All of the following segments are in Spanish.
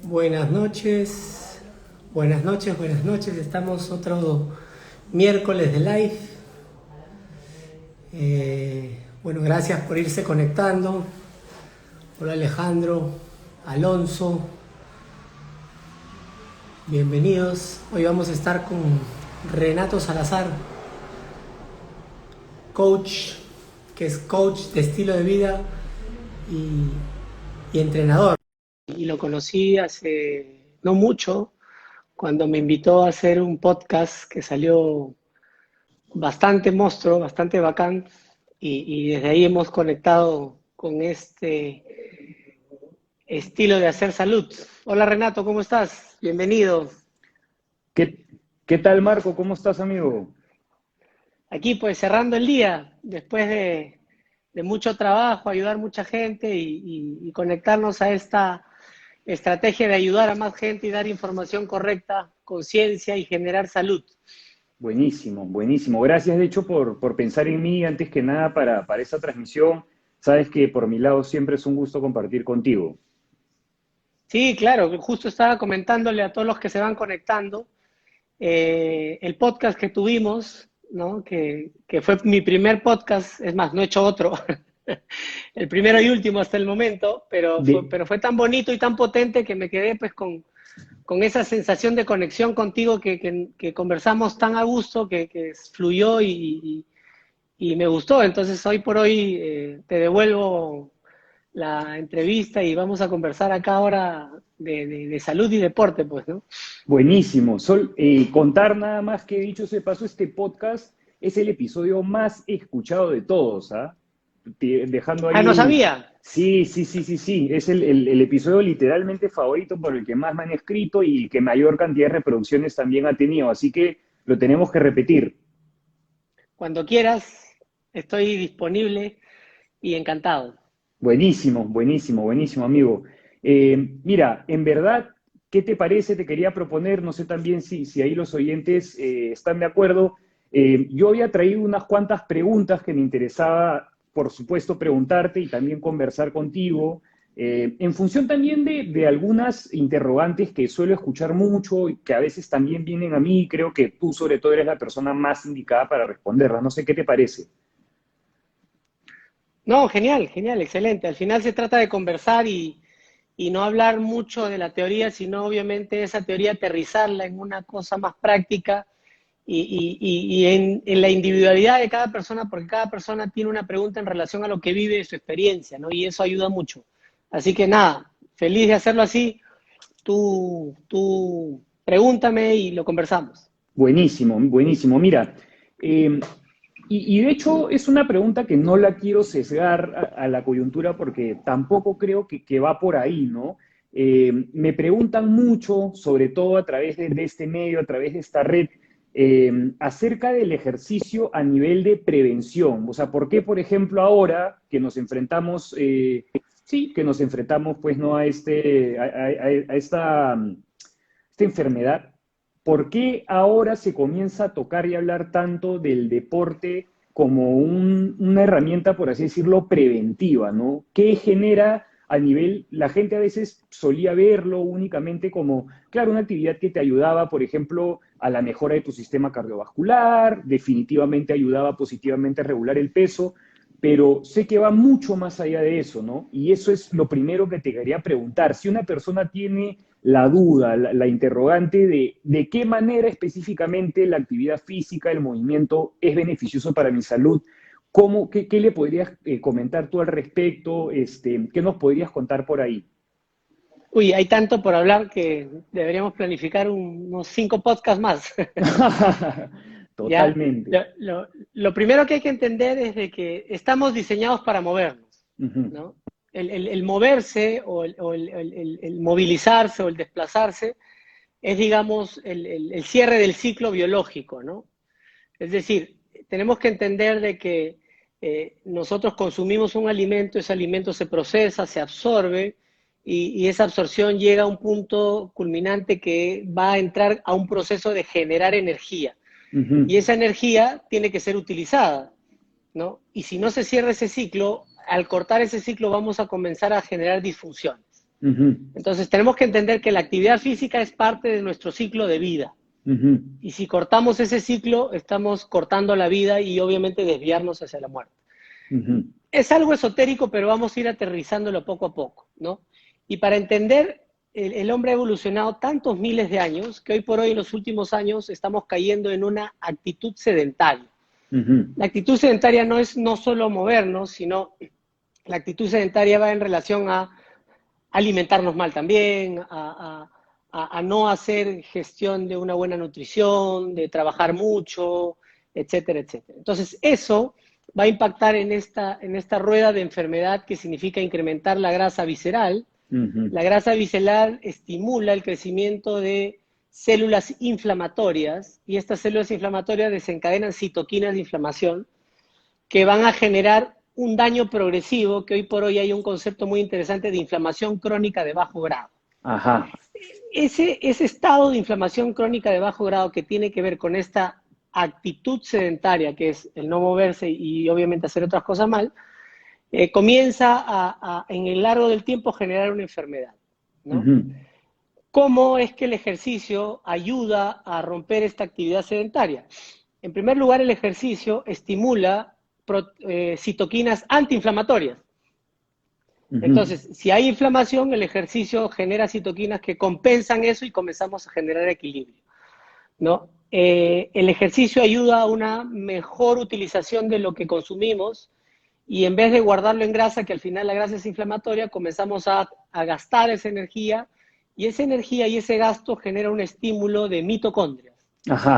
Buenas noches, buenas noches, buenas noches. Estamos otro miércoles de live. Bueno, gracias por irse conectando. Hola Alejandro, Alonso, bienvenidos. Hoy vamos a estar con Renato Salazar, coach, que es coach de estilo de vida y entrenador. Y lo conocí hace no mucho, cuando me invitó a hacer un podcast que salió bastante monstruo, bastante bacán, y desde ahí hemos conectado con este estilo de hacer salud. Hola Renato, ¿cómo estás? Bienvenido. ¿Qué, qué tal, Marco? ¿Cómo estás, amigo? Aquí pues cerrando el día, después de mucho trabajo, ayudar mucha gente y conectarnos a esta estrategia de ayudar a más gente y dar información correcta, conciencia y generar salud. Buenísimo, buenísimo. Gracias, de hecho, por pensar en mí antes que nada para esta transmisión. Sabes que por mi lado siempre es un gusto compartir contigo. Sí, claro, justo estaba comentándole a todos los que se van conectando el podcast que tuvimos, ¿no? Que fue mi primer podcast, es más, no he hecho otro, el primero y último hasta el momento, De, pero fue tan bonito y tan potente que me quedé pues con esa sensación de conexión contigo que conversamos tan a gusto, que fluyó y me gustó. Entonces hoy por hoy te devuelvo la entrevista y vamos a conversar acá ahora de salud y deporte, pues, ¿no? Buenísimo. Contar nada más que dicho se pasó, este podcast es el episodio más escuchado de todos, ¿ah? Dejando Ah, ahí no el... sabía. Sí, sí, sí, sí, sí. Es el episodio literalmente favorito por el que más me han escrito y que mayor cantidad de reproducciones también ha tenido. Así que lo tenemos que repetir. Cuando quieras, estoy disponible y encantado. Buenísimo, buenísimo, buenísimo, amigo. Mira, en verdad, ¿qué te parece? Te quería proponer, no sé también si ahí los oyentes están de acuerdo. Yo había traído unas cuantas preguntas que me interesaba, por supuesto, preguntarte y también conversar contigo, en función también de algunas interrogantes que suelo escuchar mucho y que a veces también vienen a mí. Creo que tú, sobre todo, eres la persona más indicada para responderlas. No sé qué te parece. No, genial, genial, excelente. Al final se trata de conversar y no hablar mucho de la teoría, sino obviamente esa teoría aterrizarla en una cosa más práctica y en la individualidad de cada persona, porque cada persona tiene una pregunta en relación a lo que vive, su experiencia, ¿no? Y eso ayuda mucho. Así que nada, feliz de hacerlo así. Tú pregúntame y lo conversamos. Buenísimo, buenísimo. Mira, eh, y de hecho es una pregunta que no la quiero sesgar a la coyuntura porque tampoco creo que va por ahí, ¿no? Me preguntan mucho, sobre todo a través de este medio, a través de esta red, acerca del ejercicio a nivel de prevención. O sea, ¿por qué, por ejemplo, ahora que nos enfrentamos, sí, que nos enfrentamos, pues, ¿no? A esta enfermedad, ¿por qué ahora se comienza a tocar y hablar tanto del deporte como una herramienta, por así decirlo, preventiva, ¿no? ¿Qué genera a nivel, la gente a veces solía verlo únicamente como, claro, una actividad que te ayudaba, por ejemplo, a la mejora de tu sistema cardiovascular, definitivamente ayudaba positivamente a regular el peso, pero sé que va mucho más allá de eso, ¿no? Y eso es lo primero que te quería preguntar. Si una persona tiene la duda, la interrogante de qué manera específicamente la actividad física, el movimiento es beneficioso para mi salud, qué le podrías comentar tú al respecto? ¿Qué nos podrías contar por ahí? Uy, hay tanto por hablar que deberíamos planificar unos 5 podcasts más. Ya, Totalmente. lo primero que hay que entender es de que estamos diseñados para movernos, Ujú, ¿no? El moverse o el movilizarse o el desplazarse es, digamos, el cierre del ciclo biológico, ¿no? Es decir, tenemos que entender de que nosotros consumimos un alimento, ese alimento se procesa, se absorbe y esa absorción llega a un punto culminante que va a entrar a un proceso de generar energía. Y ujú. esa energía tiene que ser utilizada, ¿no? Y si no se cierra ese ciclo, al cortar ese ciclo vamos a comenzar a generar disfunciones. Entonces tenemos que entender que la actividad física es parte de nuestro ciclo de vida. Y si cortamos ese ciclo, estamos cortando la vida y obviamente desviarnos hacia la muerte. Es algo esotérico, pero vamos a ir aterrizándolo poco a poco, ¿no? Y para entender, el hombre ha evolucionado tantos miles de años que hoy por hoy, en los últimos años, estamos cayendo en una actitud sedentaria. La actitud sedentaria no es no solo movernos, sino la actitud sedentaria va en relación a alimentarnos mal también, a no hacer gestión de una buena nutrición, de trabajar mucho, etcétera, etcétera. Entonces, eso va a impactar en esta rueda de enfermedad que significa incrementar la grasa visceral. La grasa visceral estimula el crecimiento de células inflamatorias y estas células inflamatorias desencadenan citoquinas de inflamación que van a generar un daño progresivo, que hoy por hoy hay un concepto muy interesante de inflamación crónica de bajo grado. Ajá. Ese estado de inflamación crónica de bajo grado que tiene que ver con esta actitud sedentaria, que es el no moverse y obviamente hacer otras cosas mal, comienza en el largo del tiempo generar una enfermedad, ¿no? ¿Cómo es que el ejercicio ayuda a romper esta actividad sedentaria? En primer lugar, el ejercicio estimula citoquinas antiinflamatorias. Entonces, si hay inflamación, el ejercicio genera citoquinas que compensan eso y comenzamos a generar equilibrio, ¿no? El ejercicio ayuda a una mejor utilización de lo que consumimos y en vez de guardarlo en grasa, que al final la grasa es inflamatoria, comenzamos a gastar esa energía y ese gasto genera un estímulo de mitocondrias,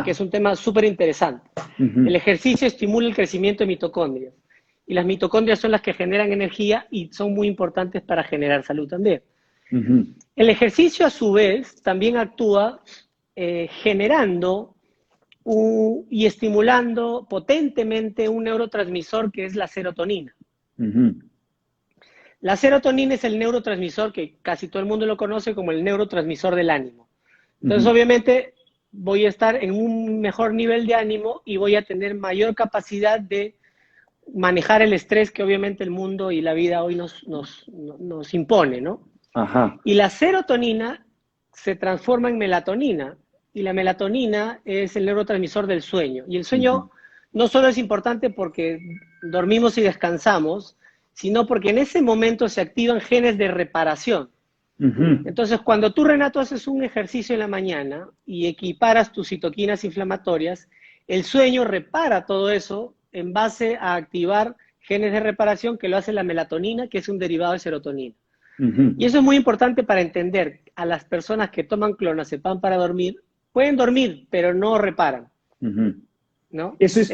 que es un tema súper interesante. El ejercicio estimula el crecimiento de mitocondrias y las mitocondrias son las que generan energía y son muy importantes para generar salud también. El ejercicio a su vez también actúa generando y estimulando potentemente un neurotransmisor que es la serotonina. La serotonina es el neurotransmisor que casi todo el mundo lo conoce como el neurotransmisor del ánimo. Entonces, obviamente, voy a estar en un mejor nivel de ánimo y voy a tener mayor capacidad de manejar el estrés que obviamente el mundo y la vida hoy nos impone, ¿no? Y la serotonina se transforma en melatonina, y la melatonina es el neurotransmisor del sueño. Y el sueño no solo es importante porque dormimos y descansamos, sino porque en ese momento se activan genes de reparación. Entonces, cuando tú, Renato, haces un ejercicio en la mañana y equiparas tus citoquinas inflamatorias, el sueño repara todo eso en base a activar genes de reparación que lo hace la melatonina, que es un derivado de serotonina. Y eso es muy importante para entender a las personas que toman clonazepam para dormir. Pueden dormir, pero no reparan, ¿no? Entonces,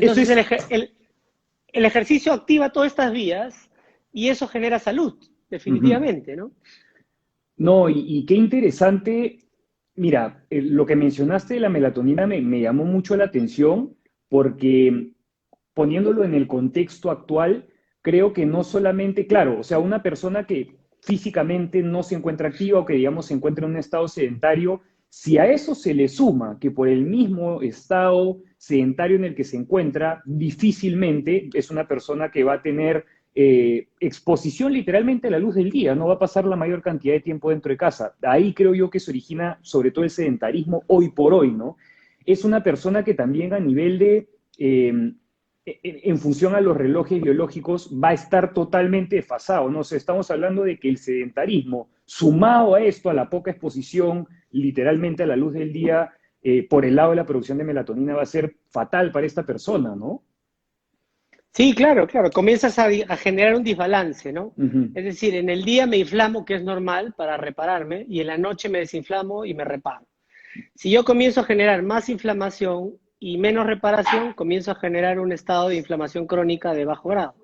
el ejercicio activa todas estas vías y eso genera salud, definitivamente, ¿no? No, y qué interesante. Mira, lo que mencionaste de la melatonina me llamó mucho la atención porque poniéndolo en el contexto actual, creo que no solamente, claro, o sea, una persona que físicamente no se encuentra activa o que, digamos, se encuentra en un estado sedentario, si a eso se le suma que por el mismo estado sedentario en el que se encuentra, difícilmente es una persona que va a tener exposición literalmente a la luz del día, no va a pasar la mayor cantidad de tiempo dentro de casa. Ahí creo yo que se origina sobre todo el sedentarismo hoy por hoy, ¿no? Es una persona que también a nivel de, en función a los relojes biológicos, va a estar totalmente desfasado, ¿no? O sea, estamos hablando de que el sedentarismo, sumado a esto, a la poca exposición literalmente a la luz del día, por el lado de la producción de melatonina, va a ser fatal para esta persona, ¿no? Sí, claro, claro. Comienzas a generar un desbalance, ¿no? Es decir, en el día me inflamo, que es normal, para repararme, y en la noche me desinflamo y me reparo. Si yo comienzo a generar más inflamación y menos reparación, comienzo a generar un estado de inflamación crónica de bajo grado.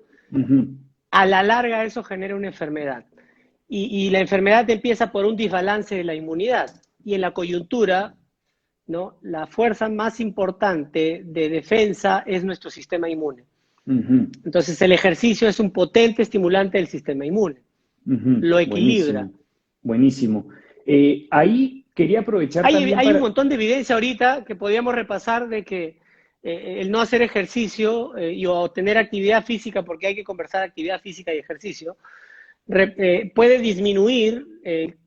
A la larga eso genera una enfermedad. Y la enfermedad empieza por un desbalance de la inmunidad. Y en la coyuntura, ¿no? La fuerza más importante de defensa es nuestro sistema inmune. Entonces el ejercicio es un potente estimulante del sistema inmune. Lo equilibra. Buenísimo. Ahí quería aprovechar también hay un montón de evidencia ahorita que podríamos repasar de que el no hacer ejercicio o tener actividad física, porque hay que conversar actividad física y ejercicio, puede disminuir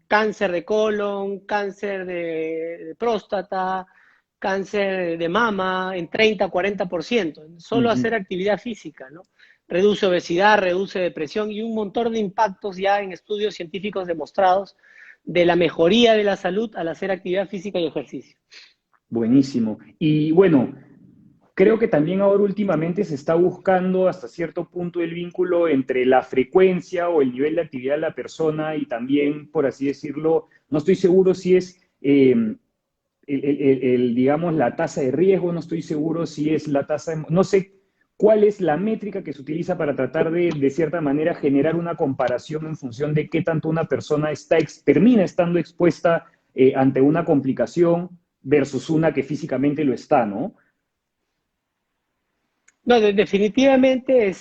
cáncer de colon, cáncer de próstata, cáncer de mama en 30-40%. Solo hacer actividad física, ¿no? Reduce obesidad, reduce depresión y un montón de impactos ya en estudios científicos demostrados de la mejoría de la salud al hacer actividad física y ejercicio. Buenísimo. Y bueno, creo que también ahora últimamente se está buscando hasta cierto punto el vínculo entre la frecuencia o el nivel de actividad de la persona y también, por así decirlo, no estoy seguro si es, digamos, la tasa de riesgo, no estoy seguro si es la tasa de, no sé cuál es la métrica que se utiliza para tratar de cierta manera, generar una comparación en función de qué tanto una persona termina estando expuesta ante una complicación versus una que físicamente lo está, ¿no? No, definitivamente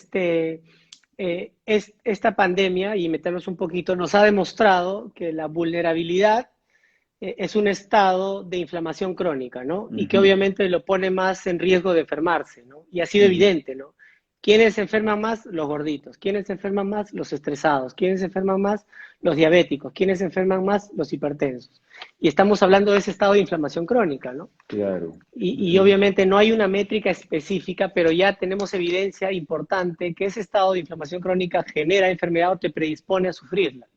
esta pandemia, y meternos un poquito, nos ha demostrado que la vulnerabilidad es un estado de inflamación crónica, ¿no? Y que obviamente lo pone más en riesgo de enfermarse, ¿no? Y ha sido evidente, ¿no? ¿Quiénes se enferman más? Los gorditos. ¿Quiénes se enferman más? Los estresados. ¿Quiénes se enferman más? Los diabéticos. ¿Quiénes se enferman más? Los hipertensos. Y estamos hablando de ese estado de inflamación crónica, ¿no? Claro. Y obviamente no hay una métrica específica, pero ya tenemos evidencia importante que ese estado de inflamación crónica genera enfermedad o te predispone a sufrirla.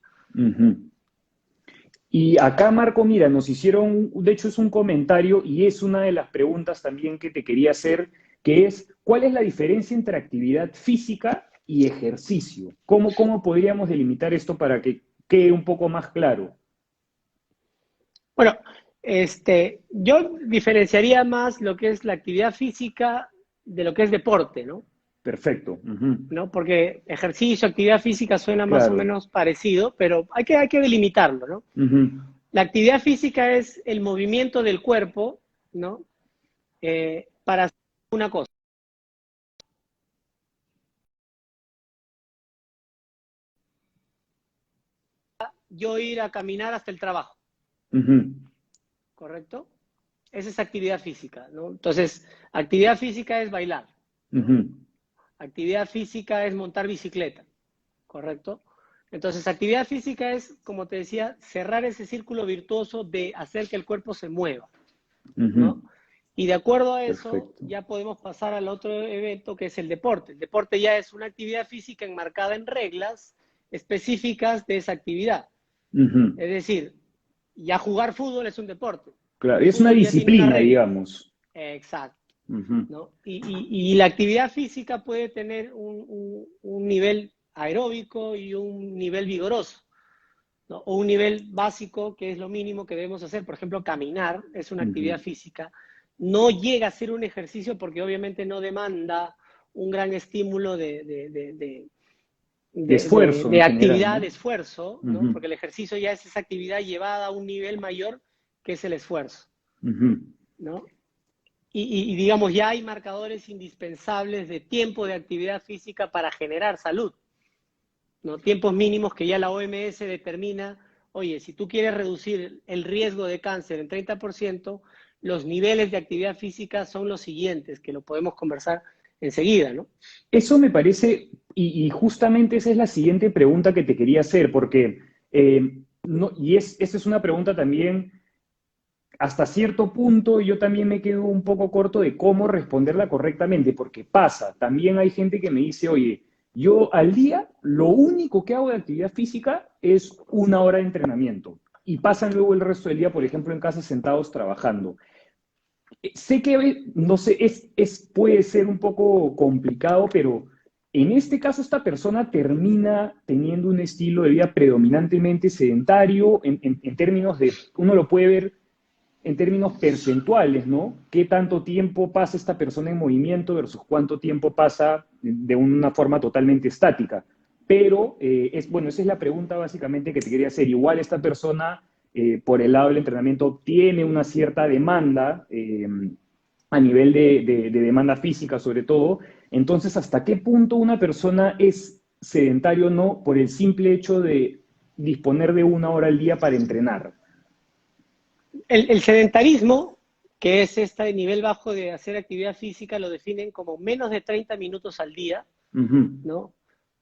Y acá, Marco, mira, nos hicieron, de hecho es un comentario y es una de las preguntas también que te quería hacer, que es, ¿cuál es la diferencia entre actividad física y ejercicio? ¿Cómo podríamos delimitar esto para que quede un poco más claro? Bueno, yo diferenciaría más lo que es la actividad física de lo que es deporte, ¿no? Perfecto. ¿No? Porque ejercicio, actividad física suena más o Claro. menos parecido, pero hay que delimitarlo, ¿no? La actividad física es el movimiento del cuerpo, ¿no? Para hacer una cosa. Yo ir a caminar hasta el trabajo, ¿correcto? Esa es actividad física, ¿no? Entonces, actividad física es bailar, ¿no? Actividad física es montar bicicleta, ¿correcto? Entonces, actividad física es, como te decía, cerrar ese círculo virtuoso de hacer que el cuerpo se mueva, ¿no? Y de acuerdo a eso, Perfecto. ya podemos pasar al otro evento que es el deporte. El deporte ya es una actividad física enmarcada en reglas específicas de esa actividad. Es decir, ya jugar fútbol es un deporte. Claro, El es una fútbol ya tiene una disciplina, regla. digamos. Exacto. ¿No? Y la actividad física puede tener un nivel aeróbico y un nivel vigoroso, ¿no? O un nivel básico, que es lo mínimo que debemos hacer. Por ejemplo, caminar es una actividad física. No llega a ser un ejercicio porque obviamente no demanda un gran estímulo De esfuerzo en de general, actividad, ¿no? de esfuerzo, ¿no? Porque el ejercicio ya es esa actividad llevada a un nivel mayor que es el esfuerzo, ¿no? Digamos, ya hay marcadores indispensables de tiempo de actividad física para generar salud, ¿no? Tiempos mínimos que ya la OMS determina, oye, si tú quieres reducir el riesgo de cáncer en 30%, los niveles de actividad física son los siguientes, que lo podemos conversar enseguida, ¿no? Eso me parece, y justamente esa es la siguiente pregunta que te quería hacer, porque, no, esa es una pregunta también, hasta cierto punto yo también me quedo un poco corto de cómo responderla correctamente, porque pasa, también hay gente que me dice, oye, yo al día lo único que hago de actividad física es una hora de entrenamiento, y pasan luego el resto del día, por ejemplo, en casa sentados trabajando. Sé que, no sé, puede ser un poco complicado, pero en este caso esta persona termina teniendo un estilo de vida predominantemente sedentario en términos de, uno lo puede ver en términos percentuales, ¿no? ¿Qué tanto tiempo pasa esta persona en movimiento versus cuánto tiempo pasa de una forma totalmente estática? Pero, bueno, esa es la pregunta básicamente que te quería hacer. Igual esta persona, por el lado del entrenamiento, tiene una cierta demanda a nivel de demanda física sobre todo. Entonces, ¿hasta qué punto una persona es sedentario o no por el simple hecho de disponer de una hora al día para entrenar? El sedentarismo, que es este nivel bajo de hacer actividad física, lo definen como menos de 30 minutos al día, ¿no?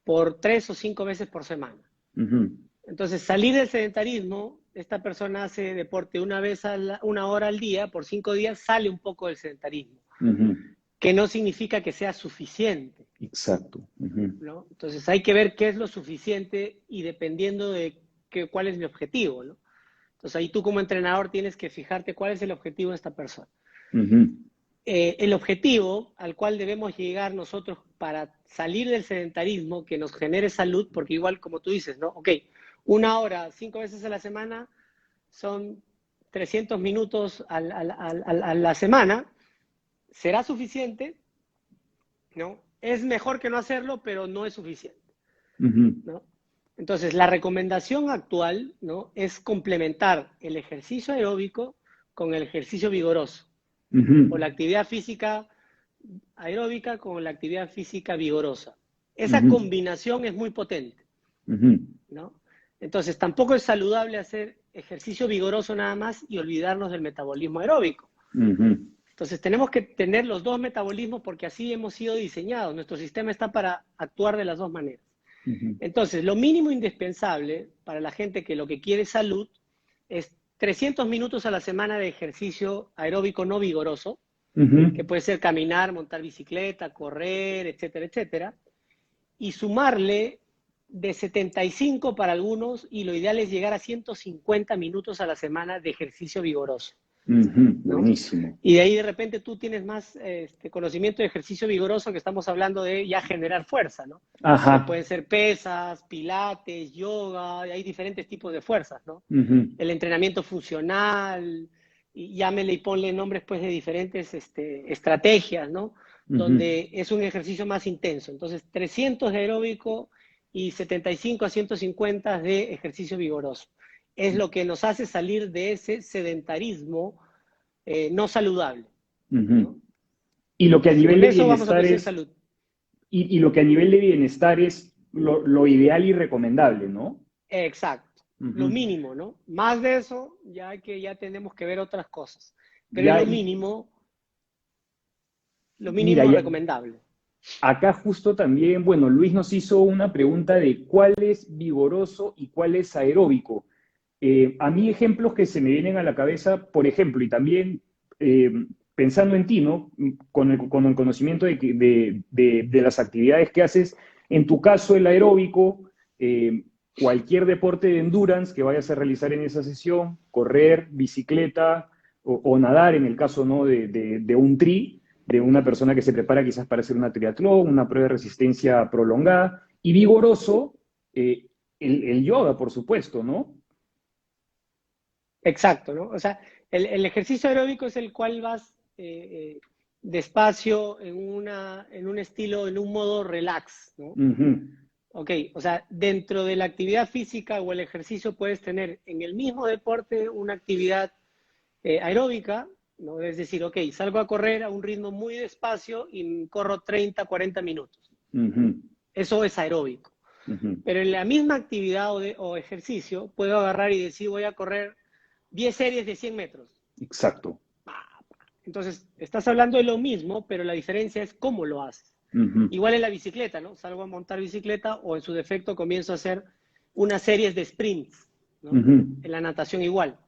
Por 3 o 5 veces por semana. Ujú, Entonces, salir del sedentarismo, esta persona hace deporte una hora al día, por 5 días sale un poco del sedentarismo, ujú. que no significa que sea suficiente, Exacto. Ujú, ¿no? Entonces, hay que ver qué es lo suficiente y dependiendo de cuál es mi objetivo, ¿no? Entonces, ahí tú como entrenador tienes que fijarte cuál es el objetivo de esta persona. ujú, El objetivo al cual debemos llegar nosotros para salir del sedentarismo, que nos genere salud, porque igual como tú dices, ¿no? Ok, una hora, 5 veces a la semana, son 300 minutos a la semana, ¿será suficiente? ¿No? Es mejor que no hacerlo, pero no es suficiente, ujú, ¿no? Entonces, la recomendación actual, ¿no? Es complementar el ejercicio aeróbico con el ejercicio vigoroso o la ujú, actividad física aeróbica con la actividad física vigorosa. Esa ujú, combinación es muy potente, ujú, ¿no? Entonces, tampoco es saludable hacer ejercicio vigoroso nada más y olvidarnos del metabolismo aeróbico. ujú, Entonces, tenemos que tener los dos metabolismos porque así hemos sido diseñados. Nuestro sistema está para actuar de las dos maneras. ujú, Entonces, lo mínimo indispensable para la gente que lo que quiere es salud es 300 minutos a la semana de ejercicio aeróbico no vigoroso, que ujú. puede ser caminar, montar bicicleta, correr, etcétera, etcétera, y sumarle de 75 para algunos, y lo ideal es llegar a 150 minutos a la semana de ejercicio vigoroso, Ujú, ¿no? buenísimo. Y de ahí de repente tú tienes más conocimiento de ejercicio vigoroso, que estamos hablando de ya generar fuerza, ¿no? Que Ajá. pueden ser pesas, pilates, yoga, hay diferentes tipos de fuerzas, ¿no? Ujú, El entrenamiento funcional, y llámele y ponle nombres pues de diferentes estrategias, ¿no? ujú, Donde es un ejercicio más intenso. Entonces, 300 de aeróbico y 75 a 150 de ejercicio vigoroso. Es lo que nos hace salir de ese sedentarismo no saludable, ujú. ¿no? Y lo que a Entonces, nivel con de eso vamos a bienestar conseguir es, salud. y lo que a nivel de bienestar es lo ideal y recomendable, ¿no? Exacto. Lo Ujú. mínimo, ¿no? Más de eso, ya tenemos que ver otras cosas. Pero es Ya, y lo mira, mínimo recomendable. acá justo también, bueno, Luis nos hizo una pregunta de cuál es vigoroso y cuál es aeróbico. A mí ejemplos que se me vienen a la cabeza, por ejemplo, y también eh, pensando en ti, ¿no? Con el conocimiento de las actividades que haces, en tu caso el aeróbico, cualquier deporte de endurance que vayas a realizar en esa sesión, correr, bicicleta o nadar, en el caso, ¿no? de un tri, de una persona que se prepara quizás para hacer una triatlón, una prueba de resistencia prolongada, y vigoroso, el yoga, por supuesto, ¿no? Exacto, ¿no? O sea, el ejercicio aeróbico es el cual vas despacio en un estilo, en un modo relax, ¿no? Ujú, Ok, o sea, dentro de la actividad física o el ejercicio puedes tener en el mismo deporte una actividad aeróbica, ¿no? Es decir, ok, salgo a correr a un ritmo muy despacio y corro 30, 40 minutos. ujú, Eso es aeróbico. ujú. Pero en la misma actividad o ejercicio puedo agarrar y decir voy a correr 10 series de 100 metros. Exacto. Entonces, estás hablando de lo mismo, pero la diferencia es cómo lo haces. Ujú, Igual en la bicicleta, ¿no? Salgo a montar bicicleta o en su defecto comienzo a hacer unas series de sprints, ¿no? ujú, En la natación igual.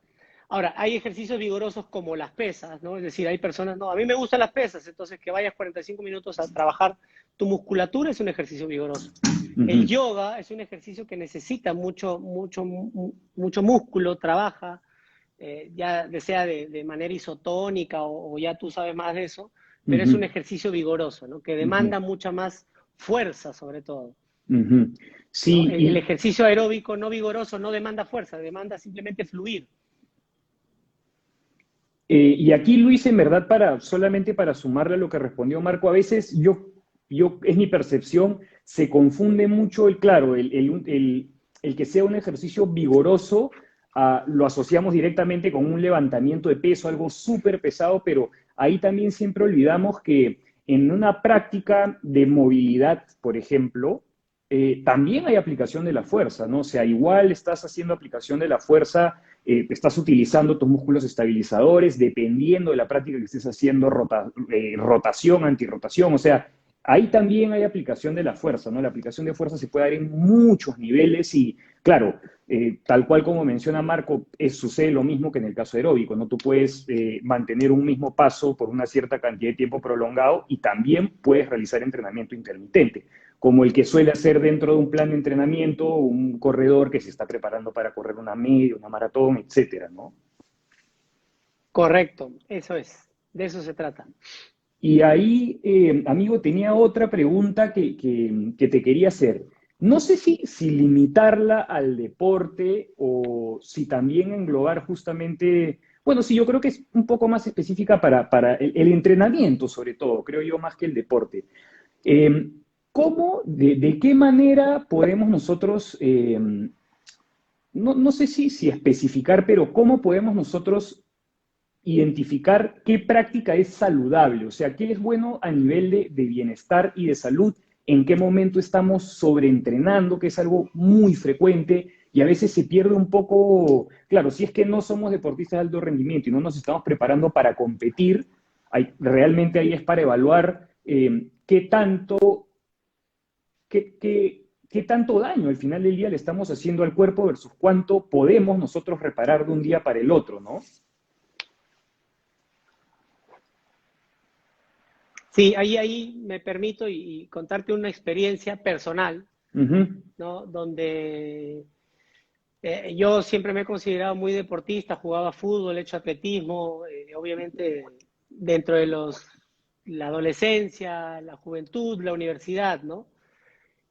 Ahora, hay ejercicios vigorosos como las pesas, ¿no? Es decir, hay personas, no, a mí me gustan las pesas, entonces que vayas 45 minutos a trabajar tu musculatura es un ejercicio vigoroso. El ujú, yoga es un ejercicio que necesita mucho músculo, trabaja, ya sea de manera isotónica o, ya tú sabes más de eso, pero es un ujú, ejercicio vigoroso, ¿no? Que ujú, demanda mucha más fuerza sobre todo, ujú. ¿no? Sí, El ejercicio aeróbico no vigoroso no demanda fuerza, demanda simplemente fluir. y aquí Luis, en verdad, solamente para sumarle a lo que respondió Marco, a veces es mi percepción, se confunde mucho claro, el que sea un ejercicio vigoroso, lo asociamos directamente con un levantamiento de peso, algo súper pesado, pero ahí también siempre olvidamos que en una práctica de movilidad, por ejemplo, también hay aplicación de la fuerza, ¿no? O sea, igual estás haciendo aplicación de la fuerza, estás utilizando tus músculos estabilizadores, dependiendo de la práctica que estés haciendo, rotación, antirrotación, o sea, ahí también hay aplicación de la fuerza, ¿no? La aplicación de fuerza se puede dar en muchos niveles y, claro, tal cual como menciona Marco, sucede lo mismo que en el caso aeróbico, ¿no? Tú puedes mantener un mismo paso por una cierta cantidad de tiempo prolongado y también puedes realizar entrenamiento intermitente, como el que suele hacer dentro de un plan de entrenamiento un corredor que se está preparando para correr una media, una maratón, etcétera, ¿no? Correcto, eso es, de eso se trata. Y ahí, amigo, tenía otra pregunta que te quería hacer. No sé si limitarla al deporte o si también englobar justamente, bueno, sí, yo creo que es un poco más específica para el entrenamiento, sobre todo, creo yo, más que el deporte. Eh, ¿Cómo, de qué manera podemos nosotros, no sé si especificar, pero cómo podemos nosotros identificar qué práctica es saludable, o sea, qué es bueno a nivel de bienestar y de salud, en qué momento estamos sobreentrenando, que es algo muy frecuente y a veces se pierde un poco, claro, si es que no somos deportistas de alto rendimiento y no nos estamos preparando para competir, realmente ahí es para evaluar qué tanto, qué tanto daño al final del día le estamos haciendo al cuerpo versus cuánto podemos nosotros reparar de un día para el otro, ¿no? Sí, ahí me permito y contarte una experiencia personal, Uh -huh. ¿no? Donde yo siempre me he considerado muy deportista, jugaba fútbol, he hecho atletismo, obviamente dentro de la adolescencia, la juventud, la universidad, ¿no?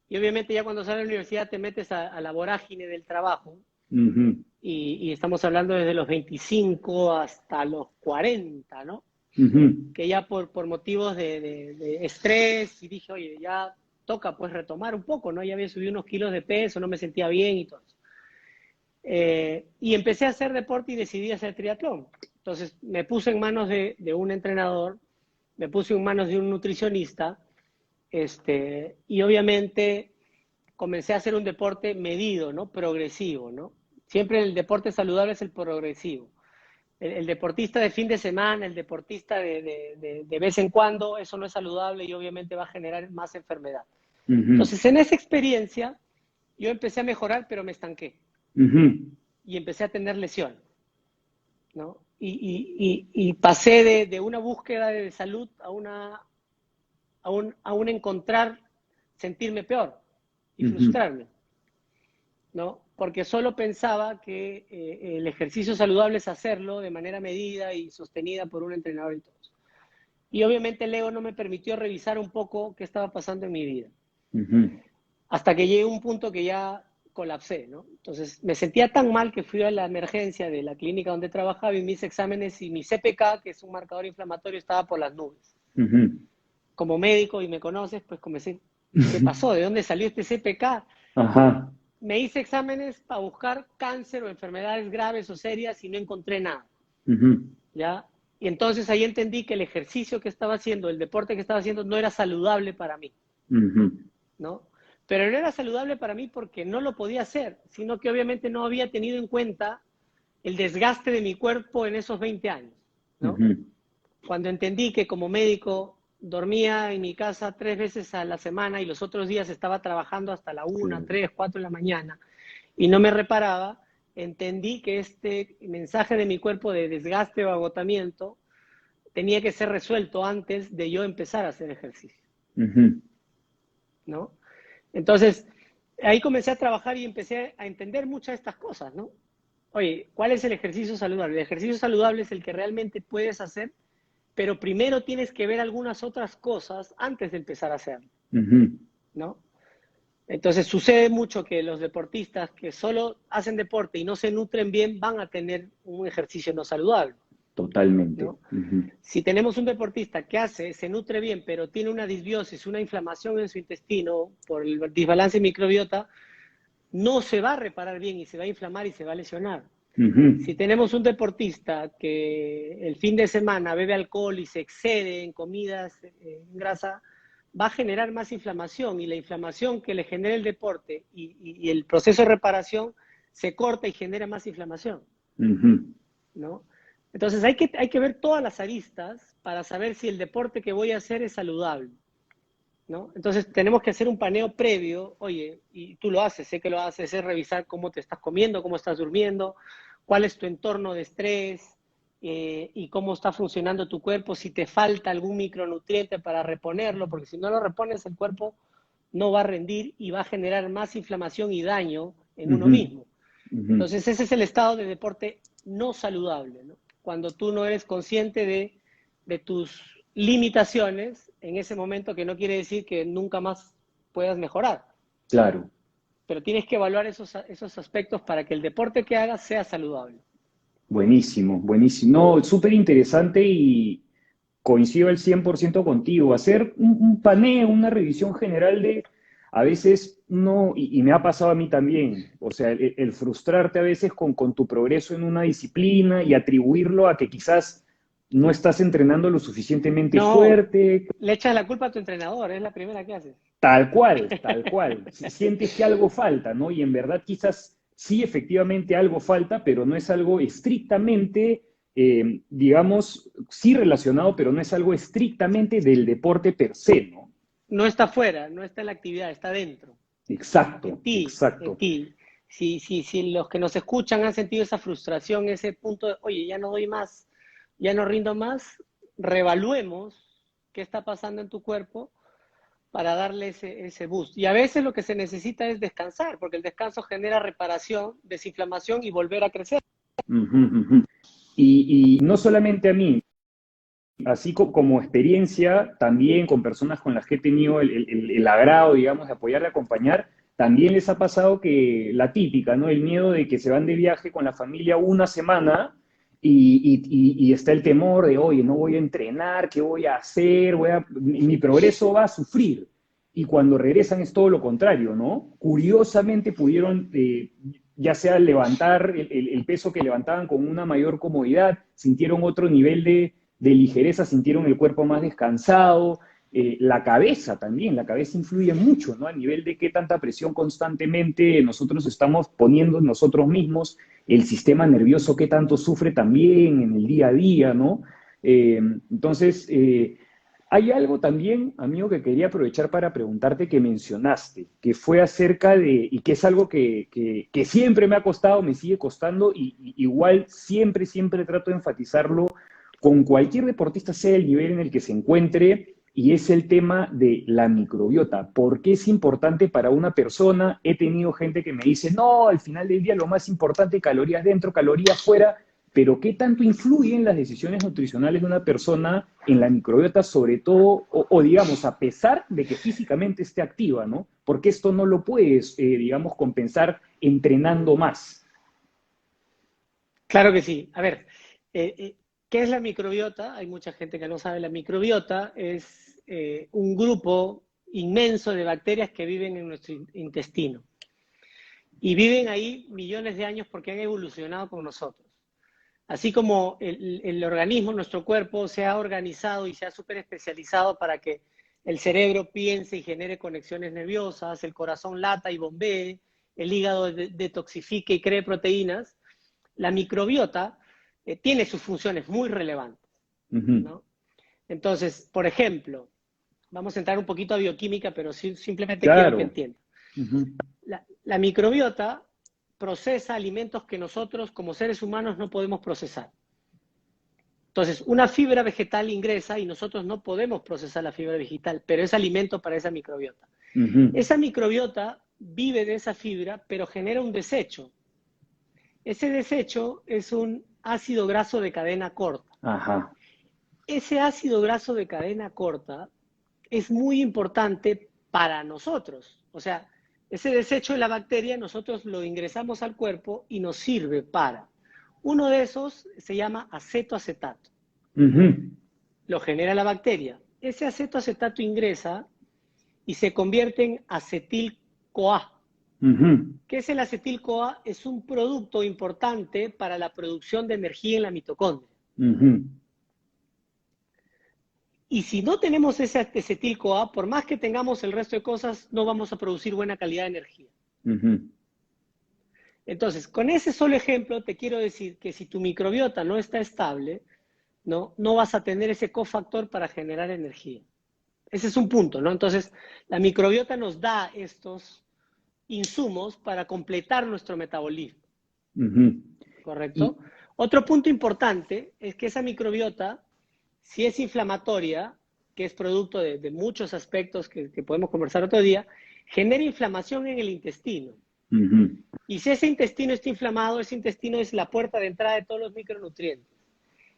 Y obviamente ya cuando sales de la universidad te metes a la vorágine del trabajo Uh -huh. y estamos hablando desde los 25 hasta los 40, ¿no? Uh -huh. Que ya por motivos de estrés y dije, oye, ya toca pues retomar un poco, ¿no? Ya había subido unos kilos de peso, no me sentía bien y todo eso. Y empecé a hacer deporte y decidí hacer triatlón. Entonces me puse en manos de un entrenador, me puse en manos de un nutricionista, y obviamente comencé a hacer un deporte medido, ¿no? Progresivo, ¿no? Siempre el deporte saludable es el progresivo. El deportista de fin de semana, el deportista de vez en cuando, eso no es saludable y obviamente va a generar más enfermedad. Uh -huh. Entonces, en esa experiencia, yo empecé a mejorar, pero me estanqué Uh -huh. y empecé a tener lesión, ¿no? Y pasé de una búsqueda de salud a un encontrar sentirme peor y Uh -huh. frustrarme, ¿no? Porque solo pensaba que el ejercicio saludable es hacerlo de manera medida y sostenida por un entrenador y todo eso. Y obviamente el ego no me permitió revisar un poco qué estaba pasando en mi vida. Uh -huh. Hasta que llegué a un punto que ya colapsé, ¿no? Entonces me sentía tan mal que fui a la emergencia de la clínica donde trabajaba y mis exámenes y mi CPK, que es un marcador inflamatorio, estaba por las nubes. Uh -huh. Como médico y me conoces, pues comencé, ¿qué pasó? ¿De dónde salió este CPK? Ajá. Me hice exámenes para buscar cáncer o enfermedades graves o serias y no encontré nada, Uh -huh. ¿ya? Y entonces ahí entendí que el ejercicio que estaba haciendo, el deporte que estaba haciendo, no era saludable para mí, Uh -huh. ¿no? Pero no era saludable para mí porque no lo podía hacer, sino que obviamente no había tenido en cuenta el desgaste de mi cuerpo en esos 20 años, Uh ¿no? -huh. Cuando entendí que como médico dormía en mi casa 3 veces a la semana y los otros días estaba trabajando hasta la 1, Claro. 3, 4 de la mañana y no me reparaba, entendí que este mensaje de mi cuerpo de desgaste o agotamiento tenía que ser resuelto antes de yo empezar a hacer ejercicio, Uh -huh. ¿no? Entonces, ahí comencé a trabajar y empecé a entender muchas de estas cosas, ¿no? Oye, ¿cuál es el ejercicio saludable? El ejercicio saludable es el que realmente puedes hacer, pero primero tienes que ver algunas otras cosas antes de empezar a hacerlo, Uh -huh. ¿no? Entonces sucede mucho que los deportistas que solo hacen deporte y no se nutren bien van a tener un ejercicio no saludable, Totalmente. ¿no? Uh -huh. Si tenemos un deportista que se nutre bien, pero tiene una disbiosis, una inflamación en su intestino por el desbalance microbiota, no se va a reparar bien y se va a inflamar y se va a lesionar. Uh -huh. Si tenemos un deportista que el fin de semana bebe alcohol y se excede en comidas, en grasa, va a generar más inflamación y la inflamación que le genera el deporte y el proceso de reparación se corta y genera más inflamación, Uh -huh. ¿no? Entonces hay que ver todas las aristas para saber si el deporte que voy a hacer es saludable, ¿no? Entonces tenemos que hacer un paneo previo, oye, y tú lo haces, sé que lo haces, es revisar cómo te estás comiendo, cómo estás durmiendo, cuál es tu entorno de estrés y cómo está funcionando tu cuerpo, si te falta algún micronutriente para reponerlo, porque si no lo repones el cuerpo no va a rendir y va a generar más inflamación y daño en uno Ujú, mismo. ujú. Entonces ese es el estado de deporte no saludable, ¿no? Cuando tú no eres consciente de tus limitaciones en ese momento, que no quiere decir que nunca más puedas mejorar, Claro. pero tienes que evaluar esos aspectos para que el deporte que hagas sea saludable. Buenísimo, buenísimo. No, súper interesante y coincido al 100% contigo. Hacer un paneo, una revisión general de, a veces no, y me ha pasado a mí también, o sea, el frustrarte a veces con tu progreso en una disciplina y atribuirlo a que quizás no estás entrenando lo suficientemente No, fuerte, le echas la culpa a tu entrenador, es la primera que haces. tal cual, tal cual. Sientes que algo falta, ¿no? Y en verdad quizás sí, efectivamente algo falta, pero no es algo estrictamente, digamos, sí relacionado, pero no es algo estrictamente del deporte per se, ¿no? No está fuera, no está en la actividad, está dentro, Exacto, en exacto. ti. Si los que nos escuchan han sentido esa frustración, ese punto de, oye, ya no doy más, ya no rindo más, reevaluemos qué está pasando en tu cuerpo para darle ese boost. Y a veces lo que se necesita es descansar, porque el descanso genera reparación, desinflamación y volver a crecer. Ujú, ujú. Y no solamente a mí, así como experiencia, también con personas con las que he tenido el agrado, digamos, de apoyar, de acompañar, también les ha pasado que la típica, ¿no? El miedo de que se van de viaje con la familia una semana y está el temor de, oye, no voy a entrenar, ¿qué voy a hacer? Mi progreso va a sufrir. Y cuando regresan es todo lo contrario, ¿no? Curiosamente pudieron, ya sea levantar el peso que levantaban con una mayor comodidad, sintieron otro nivel de ligereza, sintieron el cuerpo más descansado, la cabeza también, la cabeza influye mucho, ¿no? A nivel de qué tanta presión constantemente nosotros estamos poniendo en nosotros mismos, el sistema nervioso qué tanto sufre también en el día a día, ¿no? Entonces, hay algo también, amigo, que quería aprovechar para preguntarte que mencionaste, que fue acerca de, y que es algo que siempre me ha costado, me sigue costando, y igual siempre, siempre trato de enfatizarlo con cualquier deportista, sea el nivel en el que se encuentre, y es el tema de la microbiota. ¿Por qué es importante para una persona? He tenido gente que me dice, no, al final del día lo más importante, calorías dentro, calorías fuera, pero ¿qué tanto influyen las decisiones nutricionales de una persona en la microbiota, sobre todo, o digamos, a pesar de que físicamente esté activa, ¿no? Porque esto no lo puedes, digamos, compensar entrenando más. Claro que sí. A ver, ¿qué es la microbiota? Hay mucha gente que no sabe. La microbiota es un grupo inmenso de bacterias que viven en nuestro intestino. Y viven ahí millones de años porque han evolucionado con nosotros. Así como el organismo, nuestro cuerpo, se ha organizado y se ha súper especializado para que el cerebro piense y genere conexiones nerviosas, el corazón lata y bombee, el hígado detoxifique y cree proteínas, la microbiota tiene sus funciones muy relevantes, Uh -huh. ¿no? Entonces, por ejemplo, vamos a entrar un poquito a bioquímica, pero simplemente quiero que Claro. entiendan. Uh -huh. La microbiota procesa alimentos que nosotros como seres humanos no podemos procesar. Entonces, una fibra vegetal ingresa y nosotros no podemos procesar la fibra vegetal, pero es alimento para esa microbiota. Uh -huh. Esa microbiota vive de esa fibra, pero genera un desecho. Ese desecho es un ácido graso de cadena corta. Ajá. Ese ácido graso de cadena corta es muy importante para nosotros. O sea, ese desecho de la bacteria nosotros lo ingresamos al cuerpo y nos sirve para. Uno de esos se llama acetoacetato. Uh -huh. Lo genera la bacteria. Ese acetoacetato ingresa y se convierte en acetil-CoA. Uh -huh. ¿Qué es el acetil-CoA? Es un producto importante para la producción de energía en la mitocondria. Uh -huh. Y si no tenemos ese acetil-CoA, por más que tengamos el resto de cosas, no vamos a producir buena calidad de energía. Uh -huh. Entonces, con ese solo ejemplo, te quiero decir que si tu microbiota no está estable, no vas a tener ese cofactor para generar energía. Ese es un punto, ¿no? Entonces, la microbiota nos da estos insumos para completar nuestro metabolismo, Ujú. ¿correcto? Y, Otro punto importante es que esa microbiota, si es inflamatoria, que es producto de muchos aspectos que podemos conversar otro día, genera inflamación en el intestino. ujú, Y si ese intestino está inflamado, ese intestino es la puerta de entrada de todos los micronutrientes.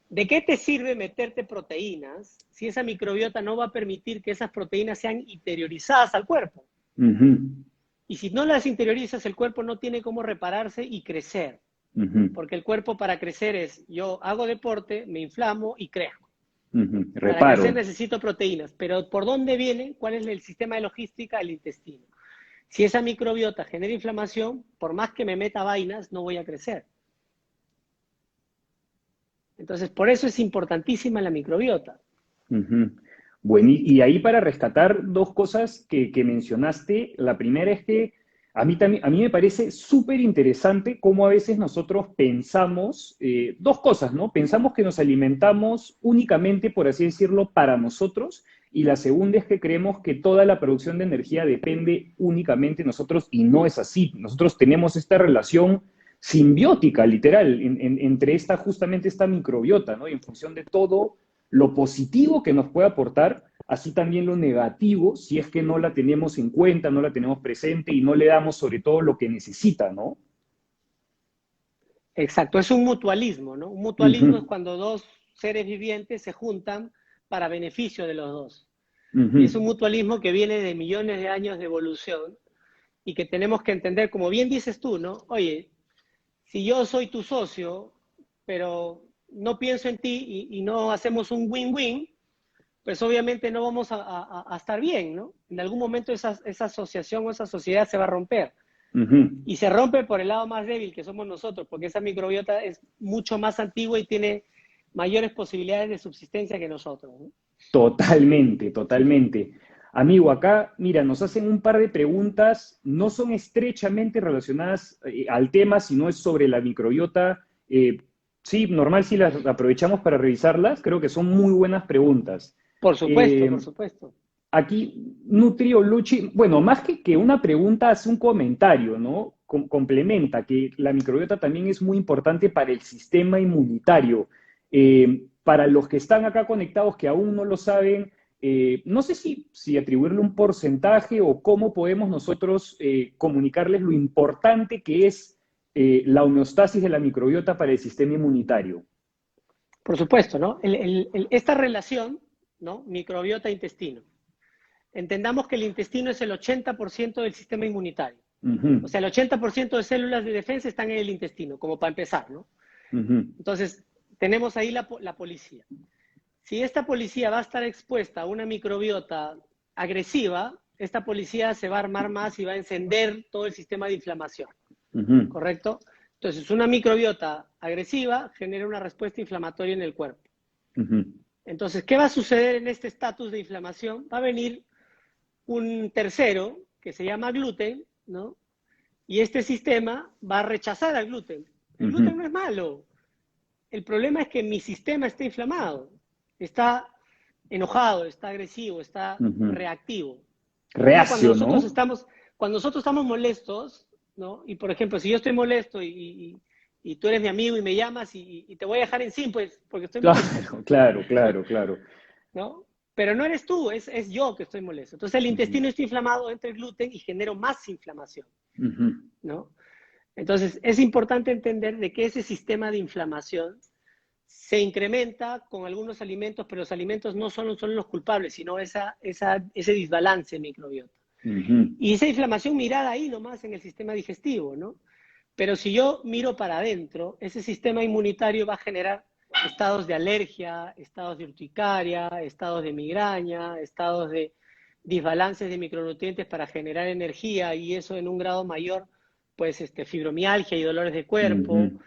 ¿De qué te sirve meterte proteínas si esa microbiota no va a permitir que esas proteínas sean interiorizadas al cuerpo? ujú, Y si no las interiorizas, el cuerpo no tiene cómo repararse y crecer. ujú, Porque el cuerpo para crecer es, yo hago deporte, me inflamo y crezco. ujú. Para crecer Reparo. necesito proteínas. Pero ¿por dónde vienen? ¿Cuál es el sistema de logística? El intestino. Si esa microbiota genera inflamación, por más que me meta vainas, no voy a crecer. Entonces, por eso es importantísima la microbiota. Ujú. Bueno, y ahí para rescatar dos cosas que mencionaste, la primera es que a mí, también, a mí me parece súper interesante cómo a veces nosotros pensamos dos cosas, ¿no? Pensamos que nos alimentamos únicamente, por así decirlo, para nosotros, y la segunda es que creemos que toda la producción de energía depende únicamente de nosotros, y no es así. Nosotros tenemos esta relación simbiótica, literal, entre esta, justamente esta microbiota, ¿no? Y en función de todo lo positivo que nos puede aportar, así también lo negativo, si es que no la tenemos en cuenta, no la tenemos presente y no le damos sobre todo lo que necesita, ¿no? Exacto, es un mutualismo, ¿no? Un mutualismo es Ujú, cuando dos seres vivientes se juntan para beneficio de los dos. Y es un ujú, mutualismo que viene de millones de años de evolución y que tenemos que entender, como bien dices tú, ¿no? Oye, si yo soy tu socio, pero no pienso en ti y no hacemos un win-win, pues obviamente no vamos a estar bien, ¿no? En algún momento esa asociación o esa sociedad se va a romper. ujú. Y se rompe por el lado más débil que somos nosotros, porque esa microbiota es mucho más antigua y tiene mayores posibilidades de subsistencia que nosotros, ¿no? Totalmente, totalmente. Amigo, acá, mira, nos hacen un par de preguntas, no son estrechamente relacionadas al tema, sino es sobre la microbiota. Sí, normal si las aprovechamos para revisarlas, creo que son muy buenas preguntas. Por supuesto, Eh, por supuesto. Aquí, Nutrio Luchi, bueno, más que una pregunta, hace un comentario, ¿no? Complementa que la microbiota también es muy importante para el sistema inmunitario. Para los que están acá conectados que aún no lo saben, no sé si atribuirle un porcentaje o cómo podemos nosotros comunicarles lo importante que es la homeostasis de la microbiota para el sistema inmunitario. Por supuesto, ¿no? Esta relación, ¿no? Microbiota-intestino. Entendamos que el intestino es el 80% del sistema inmunitario. O Ujú, sea, el 80% de células de defensa están en el intestino, como para empezar, ¿no? ujú, Entonces, tenemos ahí la policía. Si esta policía va a estar expuesta a una microbiota agresiva, esta policía se va a armar más y va a encender todo el sistema de inflamación, ujú, ¿correcto? Entonces, una microbiota agresiva genera una respuesta inflamatoria en el cuerpo. ujú, Entonces, ¿qué va a suceder en este estatus de inflamación? Va a venir un tercero que se llama gluten, ¿no? Y este sistema va a rechazar al gluten. El ujú, gluten no es malo. El problema es que mi sistema está inflamado, está enojado, está agresivo, está ujú. reactivo. Es como Reacio, ¿no? cuando nosotros estamos molestos, ¿no? Y por ejemplo, si yo estoy molesto y tú eres mi amigo y me llamas y te voy a dejar en sí, pues, porque estoy molesto, Claro, claro, claro, claro. ¿no? Pero no eres tú, es yo que estoy molesto. Entonces el Ujú, intestino está inflamado, entra el gluten y genero más inflamación, ujú, ¿no? Entonces es importante entender de que ese sistema de inflamación se incrementa con algunos alimentos, pero los alimentos no son los culpables, sino ese desbalance microbiota. ujú, Y esa inflamación mirada ahí nomás en el sistema digestivo, ¿no? Pero si yo miro para adentro, ese sistema inmunitario va a generar estados de alergia, estados de urticaria, estados de migraña, estados de desbalances de micronutrientes para generar energía y eso en un grado mayor, pues fibromialgia y dolores de cuerpo. ujú.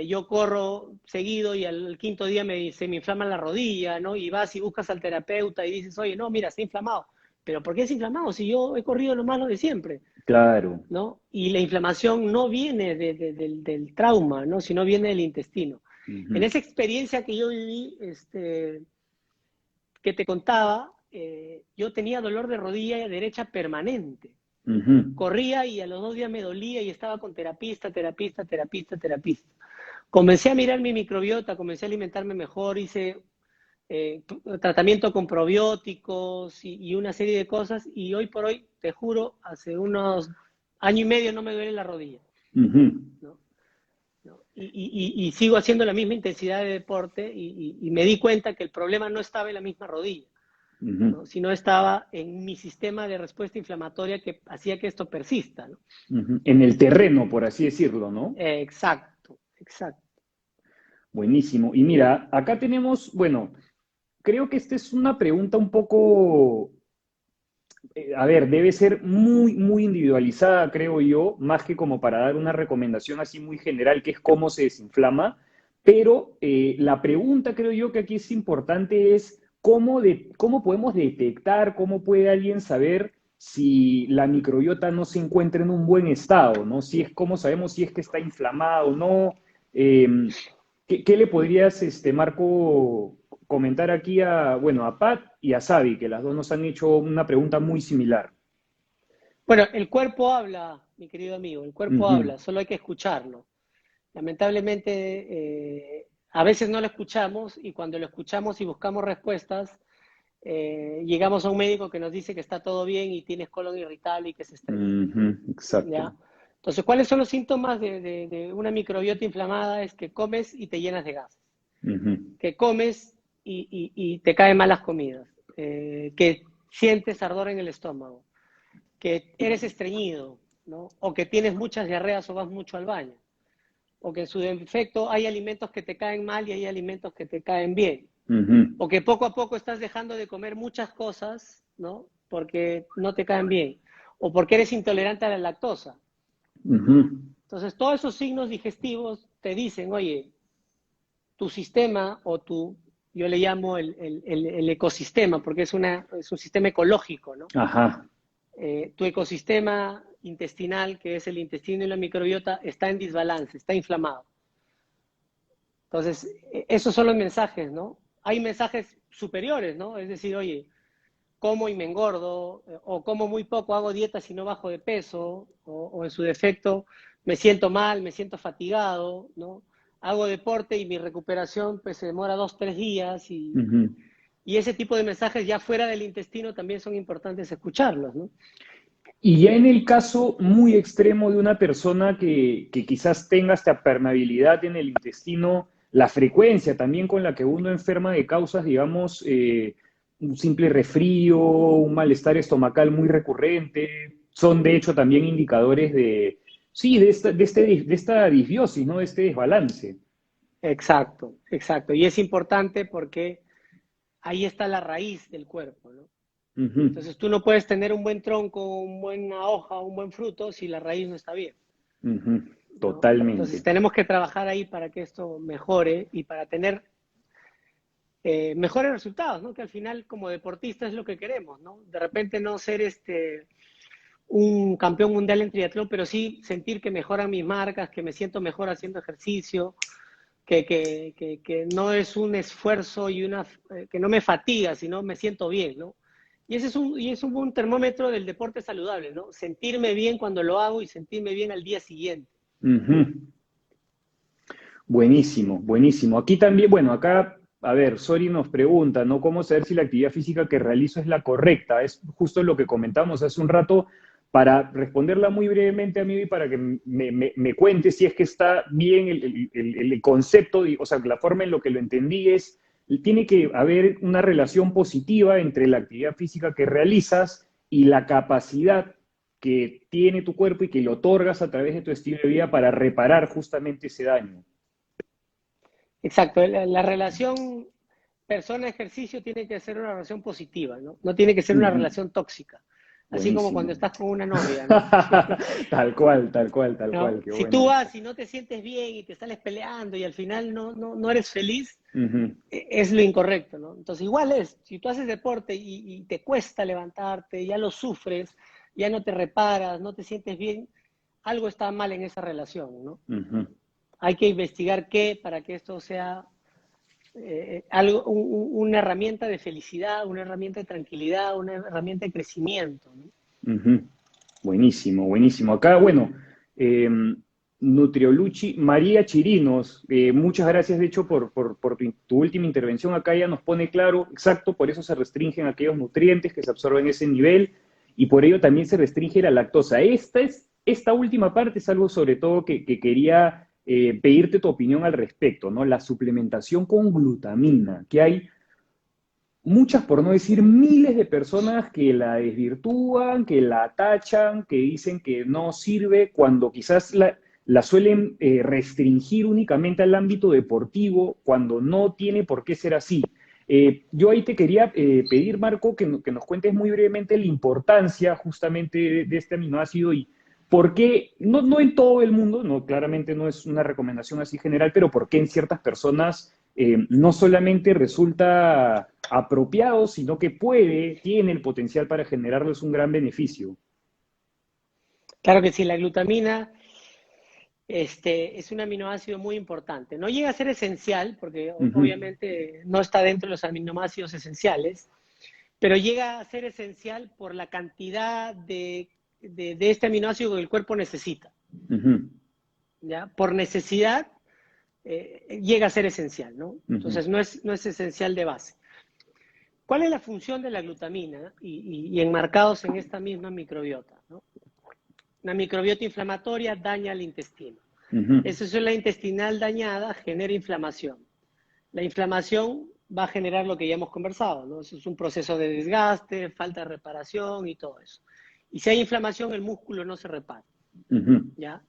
Yo corro seguido y al quinto día se me inflama la rodilla, ¿no? Y vas y buscas al terapeuta y dices, oye, no, mira, está inflamado. ¿Pero por qué es inflamado si yo he corrido lo malo de siempre? Claro. ¿No? Y la inflamación no viene del trauma, ¿no? Sino viene del intestino. En Ujú, esa experiencia que yo viví, que te contaba, yo tenía dolor de rodilla derecha permanente. Corría y a los 2 días me dolía y estaba con terapista. Comencé a mirar mi microbiota, comencé a alimentarme mejor, hice tratamiento con probióticos y una serie de cosas, y hoy por hoy, te juro, hace unos año y medio no me duele la rodilla. ¿No? ¿No? Y sigo haciendo la misma intensidad de deporte y me di cuenta que el problema no estaba en la misma rodilla, ¿no? Sino estaba en mi sistema de respuesta inflamatoria que hacía que esto persista, ¿no? En el terreno, por así decirlo, ¿no? Exacto, exacto. Buenísimo. Y mira, acá tenemos, bueno, creo que esta es una pregunta un poco, a ver, debe ser muy, muy individualizada, creo yo, más que como para dar una recomendación así muy general, que es cómo se desinflama. Pero la pregunta, creo yo, que aquí es importante es cómo podemos detectar, cómo puede alguien saber si la microbiota no se encuentra en un buen estado, ¿no? Si es, cómo sabemos si es que está inflamado o no. ¿Qué le podrías, Marco, comentar aquí bueno, a Pat y a Sabi, que las dos nos han hecho una pregunta muy similar? Bueno, el cuerpo habla, mi querido amigo, el cuerpo Ujú, habla, solo hay que escucharlo. Lamentablemente, a veces no lo escuchamos, y cuando lo escuchamos y buscamos respuestas, llegamos a un médico que nos dice que está todo bien y tienes colon irritable y que es estreñido, ujú, exacto. ¿ya? Entonces, ¿cuáles son los síntomas de una microbiota inflamada? Es que comes y te llenas de gases, Ujú, que comes y te caen malas comidas, que sientes ardor en el estómago, que eres estreñido, ¿no? O que tienes muchas diarreas o vas mucho al baño, o que en su defecto hay alimentos que te caen mal y hay alimentos que te caen bien, ujú, o que poco a poco estás dejando de comer muchas cosas, ¿no? Porque no te caen bien, o porque eres intolerante a la lactosa. ujú, Entonces, todos esos signos digestivos te dicen, oye, tu sistema o yo le llamo el ecosistema, porque es un sistema ecológico, ¿no? ajá. Tu ecosistema intestinal, que es el intestino y la microbiota, está en desbalance, está inflamado. Entonces, esos son los mensajes, ¿no? Hay mensajes superiores, ¿no? Es decir, oye, como y me engordo, o como muy poco, hago dietas y no bajo de peso, o en su defecto me siento mal, me siento fatigado, ¿no? Hago deporte y mi recuperación pues se demora 2, 3 días, Ujú. y ese tipo de mensajes ya fuera del intestino también son importantes escucharlos, ¿no? Y ya en el caso muy extremo de una persona que quizás tenga esta permeabilidad en el intestino, la frecuencia también con la que uno enferma de causas, digamos, un simple resfrío, un malestar estomacal muy recurrente, son de hecho también indicadores de, sí, de esta disbiosis, ¿no? De este desbalance. Exacto, exacto. Y es importante porque ahí está la raíz del cuerpo, ¿no? Ujú, Entonces tú no puedes tener un buen tronco, una buena hoja, un buen fruto si la raíz no está bien, ujú, ¿no? Entonces totalmente. tenemos que trabajar ahí para que esto mejore y para tener mejores resultados, ¿no? Que al final como deportista es lo que queremos, ¿no? De repente no ser un campeón mundial en triatlón, pero sí sentir que mejoran mis marcas, que me siento mejor haciendo ejercicio, que no es un esfuerzo que no me fatiga, sino me siento bien, ¿no? Y es un buen termómetro del deporte saludable, ¿no? Sentirme bien cuando lo hago y sentirme bien al día siguiente. Ujú. Buenísimo, buenísimo. Aquí también, bueno, acá, a ver, Sori nos pregunta, ¿no? ¿Cómo saber si la actividad física que realizo es la correcta? Es justo lo que comentamos hace un rato. Para responderla muy brevemente, amigo, y para que me cuente si es que está bien el concepto, o sea, la forma en lo que lo entendí es, tiene que haber una relación positiva entre la actividad física que realizas y la capacidad que tiene tu cuerpo y que le otorgas a través de tu estilo de vida para reparar justamente ese daño. Exacto, la relación persona-ejercicio tiene que ser una relación positiva, ¿no? No tiene que ser una Ujú. relación tóxica, así como cuando Buenísimo. estás con una novia, ¿no? Tal cual, tal cual, tal ¿No? cual, qué Si tú bueno eso. vas y no te sientes bien y te sales peleando y al final no eres feliz, Ujú, es lo incorrecto, ¿no? Entonces, igual es, si tú haces deporte y te cuesta levantarte, ya lo sufres, ya no te reparas, no te sientes bien, algo está mal en esa relación, ¿no? ujú. Hay que investigar qué para que esto sea una herramienta de felicidad, una herramienta de tranquilidad, una herramienta de crecimiento, ¿no? Ujú. Buenísimo, buenísimo. Acá, bueno, eh, Nutrioluchi, María Chirinos, muchas gracias de hecho por tu última intervención. Acá ya nos pone claro, exacto, por eso se restringen aquellos nutrientes que se absorben a ese nivel y por ello también se restringe la lactosa. Esta última parte es algo sobre todo que quería pedirte tu opinión al respecto, ¿no? La suplementación con glutamina, que hay muchas, por no decir miles de personas que la desvirtúan, que la tachan, que dicen que no sirve, cuando quizás la suelen restringir únicamente al ámbito deportivo, cuando no tiene por qué ser así. Yo ahí te quería pedir, Marco, que nos cuentes muy brevemente la importancia justamente de este aminoácido y por qué, no en todo el mundo, no, claramente no es una recomendación así general, pero por qué en ciertas personas no solamente resulta apropiado, sino que tiene el potencial para generarles un gran beneficio. Claro que sí, la glutamina es un aminoácido muy importante. No llega a ser esencial, porque Ujú, obviamente no está dentro de los aminoácidos esenciales, pero llega a ser esencial por la cantidad de este aminoácido que el cuerpo necesita. ujú, ¿Ya? Por necesidad llega a ser esencial, ¿no? ujú, Entonces no es esencial de base. ¿Cuál es la función de la glutamina? Y enmarcados en esta misma microbiota, ¿no? Una microbiota inflamatoria daña el intestino. ujú, Esa célula intestinal dañada genera inflamación. La inflamación va a generar lo que ya hemos conversado, ¿no? Eso es un proceso de desgaste, falta de reparación y todo eso. Y si hay inflamación, el músculo no se repara, ujú, ¿ya?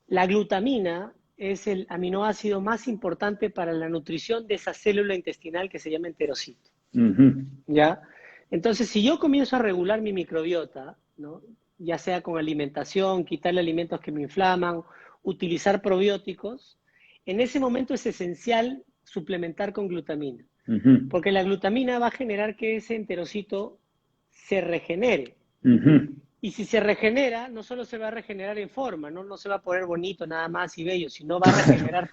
La glutamina es el aminoácido más importante para la nutrición de esa célula intestinal que se llama enterocito, ujú, ¿ya? Entonces, si yo comienzo a regular mi microbiota, ¿no? Ya sea con alimentación, quitarle alimentos que me inflaman, utilizar probióticos, en ese momento es esencial suplementar con glutamina, ujú, porque la glutamina va a generar que ese enterocito se regenere. ujú, Y si se regenera, no solo se va a regenerar en forma, no se va a poner bonito nada más y bello, sino va a regenerar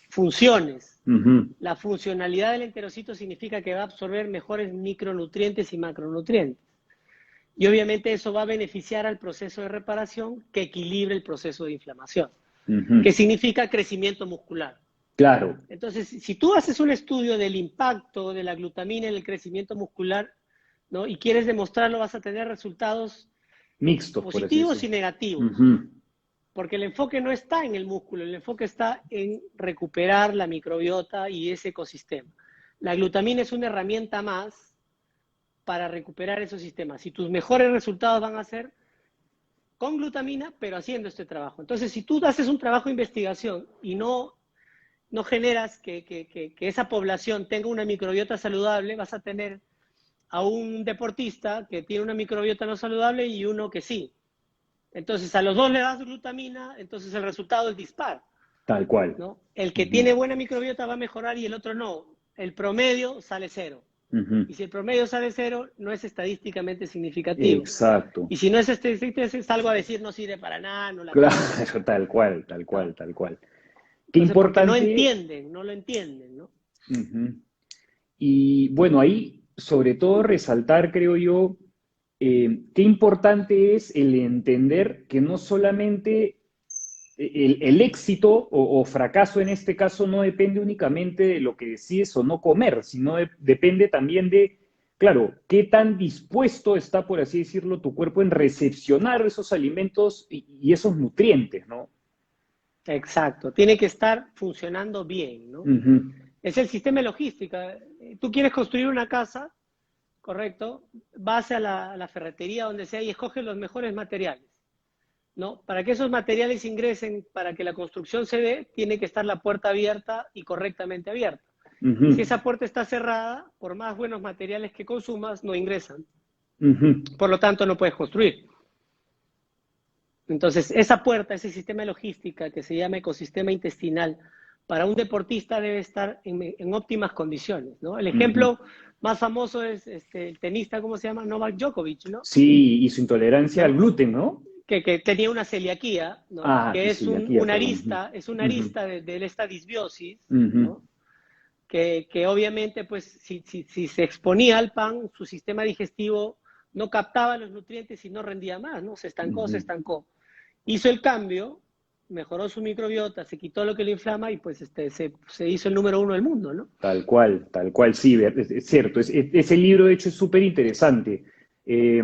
funciones. ujú, La funcionalidad del enterocito significa que va a absorber mejores micronutrientes y macronutrientes. Y obviamente eso va a beneficiar al proceso de reparación que equilibre el proceso de inflamación, que ujú. significa crecimiento muscular. Claro, Entonces, si tú haces un estudio del impacto de la glutamina en el crecimiento muscular, ¿no? Y quieres demostrarlo, vas a tener resultados mixtos, por así positivos decirlo. y negativos, Ujú, porque el enfoque no está en el músculo, el enfoque está en recuperar la microbiota y ese ecosistema. La glutamina es una herramienta más para recuperar esos sistemas y tus mejores resultados van a ser con glutamina, pero haciendo este trabajo. Entonces, si tú haces un trabajo de investigación y no generas que esa población tenga una microbiota saludable, vas a tener a un deportista que tiene una microbiota no saludable y uno que sí. Entonces, a los dos le das glutamina, entonces el resultado es dispar, tal cual. ¿no? El que Ujú, tiene buena microbiota va a mejorar y el otro no. El promedio sale cero. ujú. Y si el promedio sale cero, no es estadísticamente significativo. Exacto. Y si no es estadísticamente, es algo a decir, no sirve para nada, no la tomes, Claro, tal cual, tal cual, ¿no? tal cual. Qué Entonces, porque importante. no lo entienden, ¿no? Ujú. Y bueno, ahí sobre todo resaltar, creo yo, qué importante es el entender que no solamente el éxito o fracaso en este caso no depende únicamente de lo que decides o no comer, sino depende también de, claro, qué tan dispuesto está, por así decirlo, tu cuerpo en recepcionar esos alimentos y esos nutrientes, ¿no? Exacto, tiene que estar funcionando bien, ¿no? Ujú, Es el sistema de logística. Tú quieres construir una casa, correcto, vas a la ferretería, donde sea, y escoges los mejores materiales, ¿no? Para que esos materiales ingresen, para que la construcción se dé, tiene que estar la puerta abierta y correctamente abierta. ujú, Y si esa puerta está cerrada, por más buenos materiales que consumas, no ingresan. ujú, Por lo tanto, no puedes construir. Entonces, esa puerta, ese sistema de logística que se llama ecosistema intestinal, para un deportista debe estar en óptimas condiciones, ¿no? El ujú. ejemplo más famoso es el tenista, ¿cómo se llama? Novak Djokovic, ¿no? Sí, y su intolerancia al ¿No? gluten, ¿no? Que tenía una celiaquía, ¿no? Ah, Que y celiaquía, perdón. es una Ujú, arista de esta disbiosis, ujú, ¿no? que obviamente, pues, si se exponía al pan, su sistema digestivo no captaba los nutrientes y no rendía más, ¿no? Se estancó, se Ujú. estancó. Hizo el cambio, mejoró su microbiota, se quitó lo que le inflama y pues se hizo el número 1 del mundo, ¿no? Tal cual, sí, es cierto. Ese libro, de hecho, es súper interesante. Eh,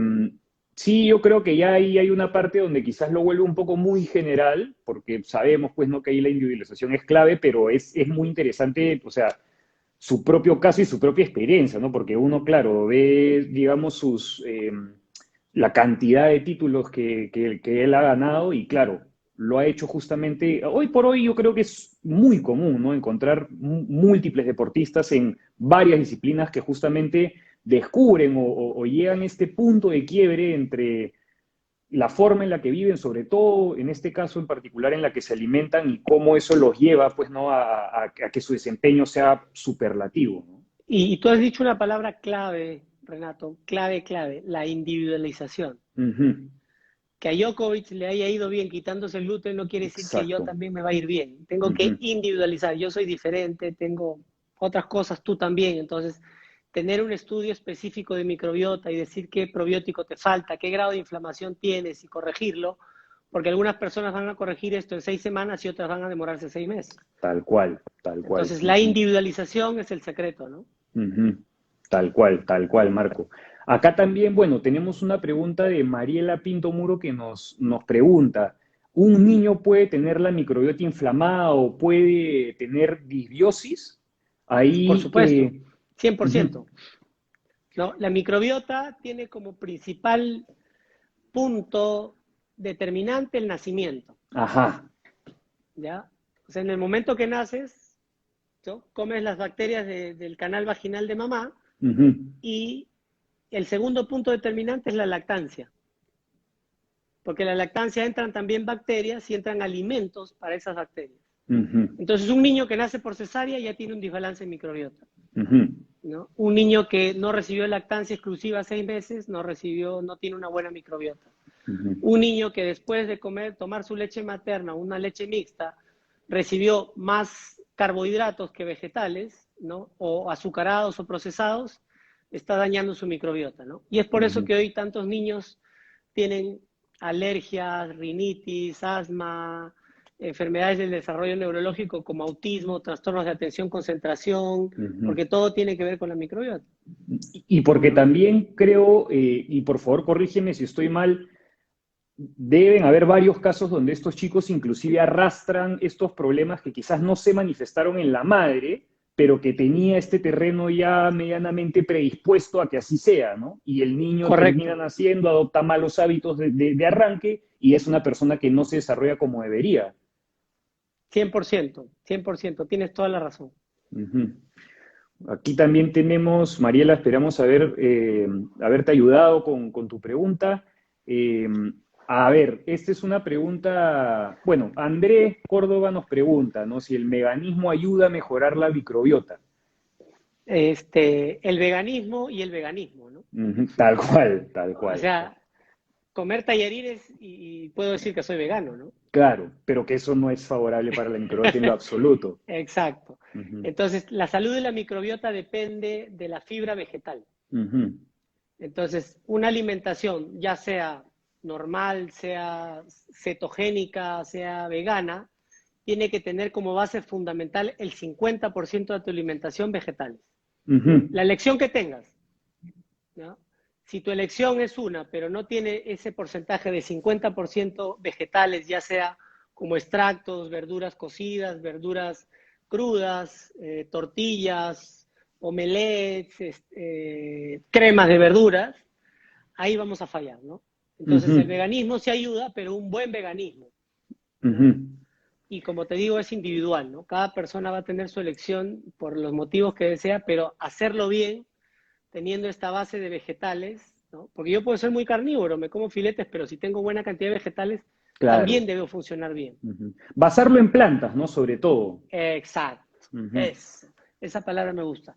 sí, yo creo que ya ahí hay una parte donde quizás lo vuelve un poco muy general, porque sabemos, pues, ¿no? que ahí la individualización es clave, pero es muy interesante, o sea, su propio caso y su propia experiencia, ¿no? Porque uno, claro, ve, digamos, la cantidad de títulos que él ha ganado y, claro, lo ha hecho justamente, hoy por hoy yo creo que es muy común, ¿no? Encontrar múltiples deportistas en varias disciplinas que justamente descubren o llegan a este punto de quiebre entre la forma en la que viven, sobre todo en este caso en particular en la que se alimentan y cómo eso los lleva, pues, ¿no? a que su desempeño sea superlativo, ¿no? Y tú has dicho una palabra clave, Renato, clave, clave, la individualización. Ujú. Que a Djokovic le haya ido bien quitándose el gluten no quiere decir que yo Exacto. también me va a ir bien. Tengo que Ujú. individualizar. Yo soy diferente, tengo otras cosas, tú también. Entonces, tener un estudio específico de microbiota y decir qué probiótico te falta, qué grado de inflamación tienes y corregirlo, porque algunas personas van a corregir esto en 6 semanas y otras van a demorarse 6 meses. Tal cual, tal cual. Entonces, la Ujú. individualización es el secreto, ¿no? Ujú. Tal cual, Marco. Acá también, bueno, tenemos una pregunta de Mariela Pinto Muro que nos pregunta, ¿un niño puede tener la microbiota inflamada o puede tener disbiosis? Por Ahí, supuesto, ujú. 100%. ¿No? La microbiota tiene como principal punto determinante el nacimiento, Ajá. ¿ya? O sea, en el momento que naces, ¿no? Comes las bacterias del canal vaginal de mamá Ujú. y el segundo punto determinante es la lactancia, porque en la lactancia entran también bacterias y entran alimentos para esas bacterias. Ujú. Entonces, un niño que nace por cesárea ya tiene un desbalance en microbiota, Ujú. ¿no? Un niño que no recibió lactancia exclusiva 6 meses no tiene una buena microbiota. Ujú. Un niño que después de tomar su leche materna, una leche mixta, recibió más carbohidratos que vegetales, ¿no? O azucarados o procesados, está dañando su microbiota, ¿no? Y es por eso Ujú. que hoy tantos niños tienen alergias, rinitis, asma, enfermedades del desarrollo neurológico como autismo, trastornos de atención, concentración, Ujú. porque todo tiene que ver con la microbiota, Y porque ¿no? también creo, y por favor corrígeme si estoy mal, deben haber varios casos donde estos chicos inclusive arrastran estos problemas que quizás no se manifestaron en la madre, pero que tenía este terreno ya medianamente predispuesto a que así sea, ¿no? Y el niño termina Correcto, naciendo, adopta malos hábitos de arranque y es una persona que no se desarrolla como debería. 100%, 100%, tienes toda la razón. Ujú. Aquí también tenemos, Mariela, esperamos haberte ayudado con tu pregunta. Eh, a ver, esta es una pregunta, bueno, Andrés Córdoba nos pregunta, ¿no? Si el veganismo ayuda a mejorar la microbiota. El veganismo y el veganismo, ¿no? Ujú. Tal cual, tal O cual. sea, comer tallarines y puedo decir que soy vegano, ¿no? Claro, pero que eso no es favorable para la microbiota en lo absoluto. Exacto. Ujú. Entonces, la salud de la microbiota depende de la fibra vegetal. Ujú. Entonces, una alimentación, ya sea normal, sea cetogénica, sea vegana, tiene que tener como base fundamental el 50% de tu alimentación vegetales. Ujú. La elección que tengas, ¿no? Si tu elección es una, pero no tiene ese porcentaje de 50% vegetales, ya sea como extractos, verduras cocidas, verduras crudas, tortillas, omelets, cremas de verduras, ahí vamos a fallar, ¿no? Entonces el Ujú. veganismo sí ayuda, pero un buen veganismo, ¿no? Ujú. Y como te digo, es individual, ¿no? Cada persona va a tener su elección por los motivos que desea, pero hacerlo bien teniendo esta base de vegetales, ¿no? Porque yo puedo ser muy carnívoro, me como filetes, pero si tengo buena cantidad de vegetales, también Claro. debe funcionar bien. Ujú. Basarlo en plantas, ¿no? Sobre todo. Exacto, Ujú. esa palabra me gusta.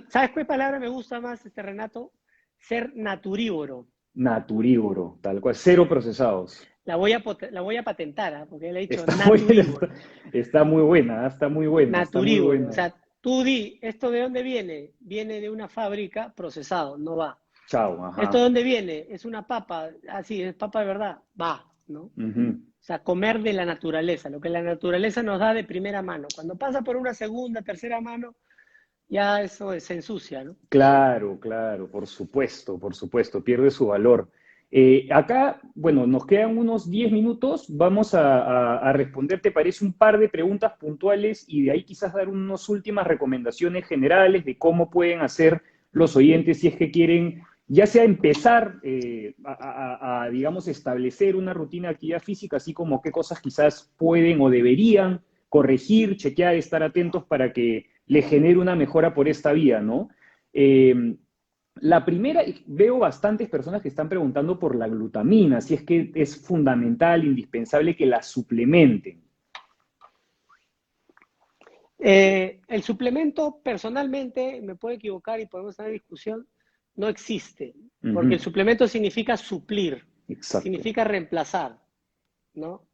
¿Sabes qué palabra me gusta más, Renato? Ser naturívoro. Naturívoro, tal cual, cero procesados. La voy a patentar, ¿eh? Porque le he dicho Está muy, naturívoro. está muy buena, está muy buena, está muy Naturívoro, o buena. sea, tú di, ¿esto de dónde viene? Viene de una fábrica procesado, no va. Chao, ¿Esto ajá. de dónde viene? Es una papa, sí, es papa de verdad, va, ¿no? Ujú. O sea, comer de la naturaleza, lo que la naturaleza nos da de primera mano. Cuando pasa por una segunda, tercera mano, ya eso se ensucia, ¿no? Claro, claro, por supuesto, pierde su valor. Acá, bueno, nos quedan unos 10 minutos, vamos a responder, ¿te parece? Un par de preguntas puntuales y de ahí quizás dar unas últimas recomendaciones generales de cómo pueden hacer los oyentes si es que quieren, ya sea empezar digamos, establecer una rutina de actividad física, así como qué cosas quizás pueden o deberían corregir, chequear, estar atentos para que le genere una mejora por esta vía, ¿no? Eh, la primera, veo bastantes personas que están preguntando por la glutamina, si es que es fundamental, indispensable que la suplementen. El suplemento, personalmente, me puedo equivocar y podemos tener discusión, no existe, porque el Ujú. suplemento significa suplir, Exacto. significa reemplazar, ¿no?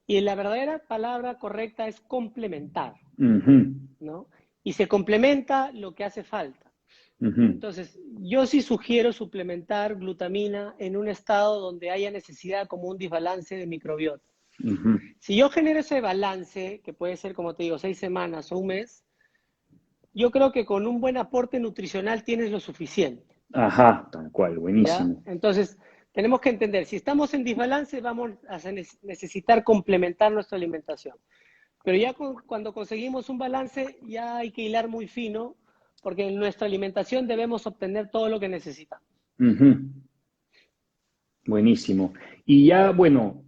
Y la verdadera palabra correcta es complementar, Ujú. ¿no? Y se complementa lo que hace falta. Ujú. Entonces, yo sí sugiero suplementar glutamina en un estado donde haya necesidad como un desbalance de microbiota. Ujú. Si yo genero ese balance, que puede ser, como te digo, 6 semanas o un mes, yo creo que con un buen aporte nutricional tienes lo suficiente, Ajá, tal cual, ¿ya? buenísimo. Entonces, tenemos que entender, si estamos en desbalance, vamos a necesitar complementar nuestra alimentación. Pero ya cuando conseguimos un balance, ya hay que hilar muy fino, porque en nuestra alimentación debemos obtener todo lo que necesitamos. Ujú. Buenísimo. Y ya, bueno,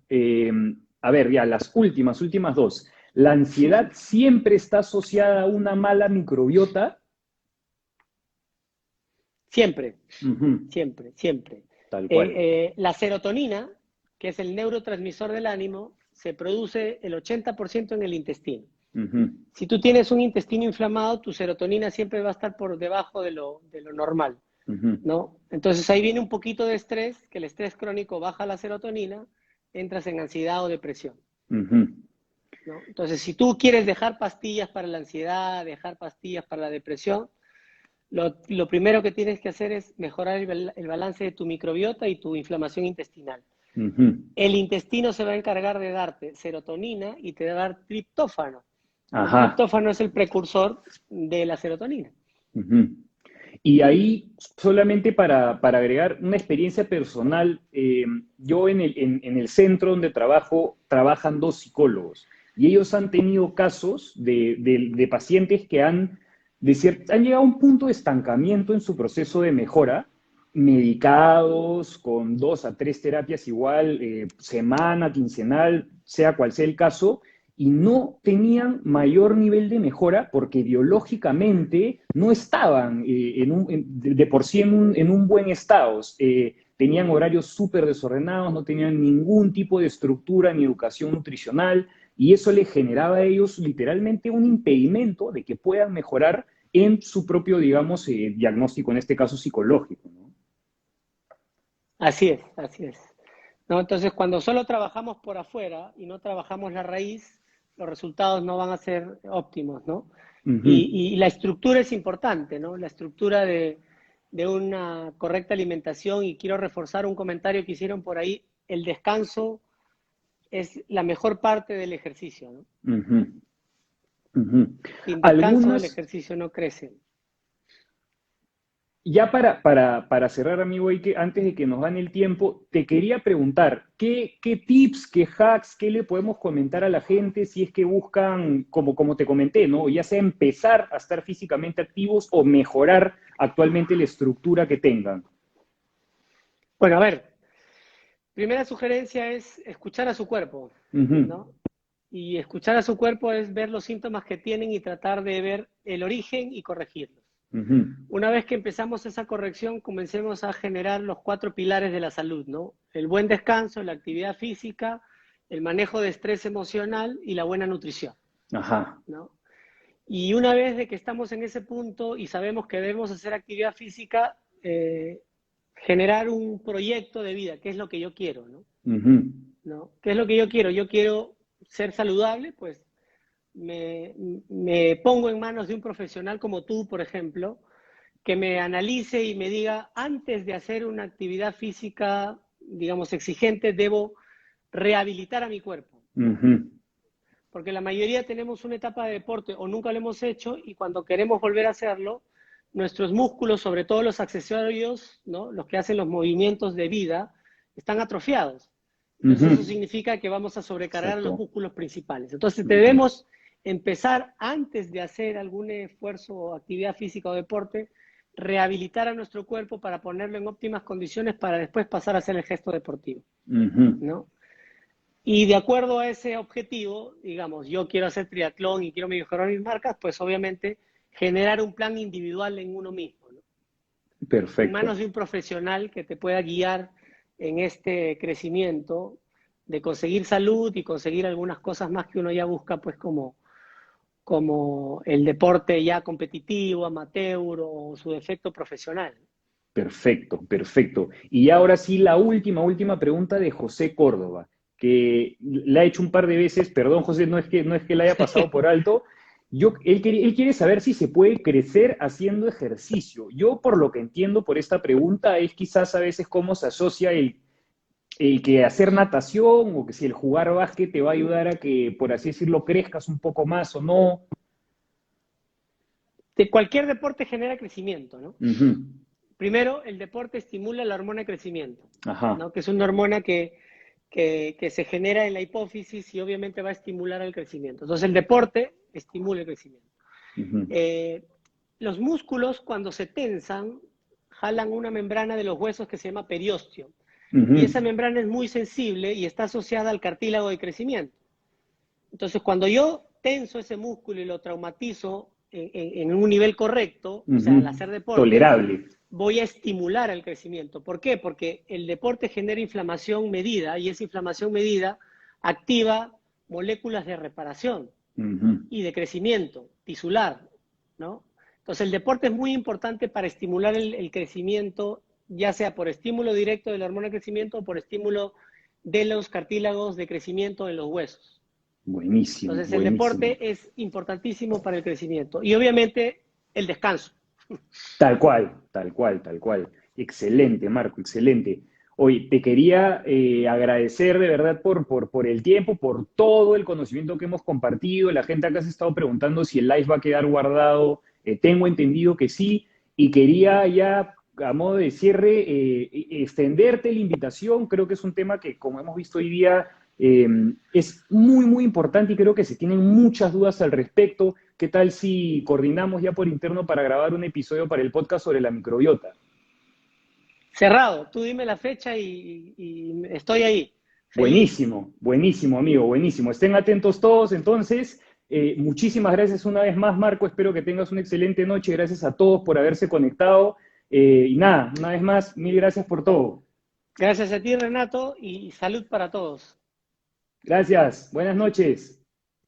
a ver, ya las últimas dos. ¿La ansiedad siempre está asociada a una mala microbiota? Siempre, Ujú. siempre, siempre. Tal cual. La serotonina, que es el neurotransmisor del ánimo, se produce el 80% en el intestino. Ujú. Si tú tienes un intestino inflamado, tu serotonina siempre va a estar por debajo de lo normal, Ujú. ¿no? Entonces ahí viene un poquito de estrés, que el estrés crónico baja la serotonina, entras en ansiedad o depresión, Ujú. ¿no? Entonces, si tú quieres dejar pastillas para la ansiedad, dejar pastillas para la depresión, lo primero que tienes que hacer es mejorar el balance de tu microbiota y tu inflamación intestinal. Ujú. El intestino se va a encargar de darte serotonina y te va a dar triptófano. El Ajá. triptófano es el precursor de la serotonina. Ujú. Y ahí, solamente para agregar una experiencia personal, yo en el centro donde trabajo, trabajan dos psicólogos y ellos han tenido casos de pacientes que han llegado a un punto de estancamiento en su proceso de mejora, medicados con 2 a 3 terapias igual, semana, quincenal, sea cual sea el caso, y no tenían mayor nivel de mejora porque biológicamente no estaban de por sí en un buen estado. Tenían horarios súper desordenados, no tenían ningún tipo de estructura ni educación nutricional y eso les generaba a ellos literalmente un impedimento de que puedan mejorar en su propio, digamos, diagnóstico, en este caso psicológico, ¿no? Así es, así es. ¿No? Entonces, cuando solo trabajamos por afuera y no trabajamos la raíz, los resultados no van a ser óptimos, ¿no? Ujú. Y la estructura es importante, ¿no? La estructura de una correcta alimentación, y quiero reforzar un comentario que hicieron por ahí, el descanso es la mejor parte del ejercicio, ¿no? Ujú. Ujú. Sin descanso el Algunas, ejercicio no crece. Ya para cerrar, amigo, y que antes de que nos gane el tiempo, te quería preguntar, ¿qué tips, qué hacks, qué le podemos comentar a la gente si es que buscan, como te comenté, ¿no? Ya sea empezar a estar físicamente activos o mejorar actualmente la estructura que tengan? Bueno, a ver, primera sugerencia es escuchar a su cuerpo, Ujú. ¿no? Y escuchar a su cuerpo es ver los síntomas que tienen y tratar de ver el origen y corregirlos. Ujú. Una vez que empezamos esa corrección, comencemos a generar los 4 pilares de la salud, ¿no? El buen descanso, la actividad física, el manejo de estrés emocional y la buena nutrición, Ajá. ¿no? Y una vez de que estamos en ese punto y sabemos que debemos hacer actividad física, generar un proyecto de vida, qué es lo que yo quiero, ¿no? Ujú. ¿No? ¿Qué es lo que yo quiero? Yo quiero ser saludable, pues me pongo en manos de un profesional como tú, por ejemplo, que me analice y me diga, antes de hacer una actividad física, digamos, exigente, debo rehabilitar a mi cuerpo. Porque la mayoría tenemos una etapa de deporte o nunca lo hemos hecho y cuando queremos volver a hacerlo, nuestros músculos, sobre todo los accesorios, ¿no? Los que hacen los movimientos de vida, están atrofiados. Entonces eso significa que vamos a sobrecargar los músculos principales. Entonces debemos empezar antes de hacer algún esfuerzo o actividad física o deporte, rehabilitar a nuestro cuerpo para ponerlo en óptimas condiciones para después pasar a hacer el gesto deportivo, ¿no? Y de acuerdo a ese objetivo, digamos, yo quiero hacer triatlón y quiero mejorar mis marcas, pues obviamente generar un plan individual en uno mismo, ¿no? Perfecto. En manos de un profesional que te pueda guiar en este crecimiento de conseguir salud y conseguir algunas cosas más que uno ya busca, pues como el deporte ya competitivo, amateur o su defecto profesional. Perfecto, perfecto. Y ahora sí, la última pregunta de José Córdoba, que la he hecho un par de veces. Perdón, José, no es que la haya pasado por alto. Él quiere saber si se puede crecer haciendo ejercicio. Yo, por lo que entiendo por esta pregunta, es quizás a veces cómo se asocia el que hacer natación o que si el jugar básquet te va a ayudar a que, por así decirlo, crezcas un poco más o no. De cualquier deporte genera crecimiento, ¿no? Primero, el deporte estimula la hormona de crecimiento, ¿no? Que es una hormona que se genera en la hipófisis y obviamente va a estimular el crecimiento. Entonces, el deporte estimula el crecimiento. Los músculos, cuando se tensan, jalan una membrana de los huesos que se llama periósteo. Y esa membrana es muy sensible y está asociada al cartílago de crecimiento. Entonces, cuando yo tenso ese músculo y lo traumatizo en un nivel correcto, o sea, al hacer deporte, tolerable, voy a estimular el crecimiento. ¿Por qué? Porque el deporte genera inflamación medida y esa inflamación medida activa moléculas de reparación y de crecimiento tisular, ¿no? Entonces, el deporte es muy importante para estimular el crecimiento, ya sea por estímulo directo de la hormona de crecimiento o por estímulo de los cartílagos de crecimiento en los huesos. Buenísimo. Entonces, el deporte es importantísimo para el crecimiento. Y obviamente, el descanso. Tal cual. Excelente, Marco, excelente. Oye, te quería agradecer de verdad por el tiempo, por todo el conocimiento que hemos compartido. La gente acá se ha estado preguntando si el live va a quedar guardado. Tengo entendido que sí. Y quería ya, a modo de cierre, extenderte la invitación. Creo que es un tema que, como hemos visto hoy día, es muy, muy importante y creo que se tienen muchas dudas al respecto. ¿Qué tal si coordinamos ya por interno para grabar un episodio para el podcast sobre la microbiota? Cerrado, tú dime la fecha y estoy ahí. Feliz. Buenísimo, amigo, buenísimo. Estén atentos todos, entonces. Muchísimas gracias una vez más, Marco. Espero que tengas una excelente noche. Gracias a todos por haberse conectado. Y nada, una vez más, mil gracias por todo. Gracias a ti, Renato, y salud para todos. Gracias, buenas noches.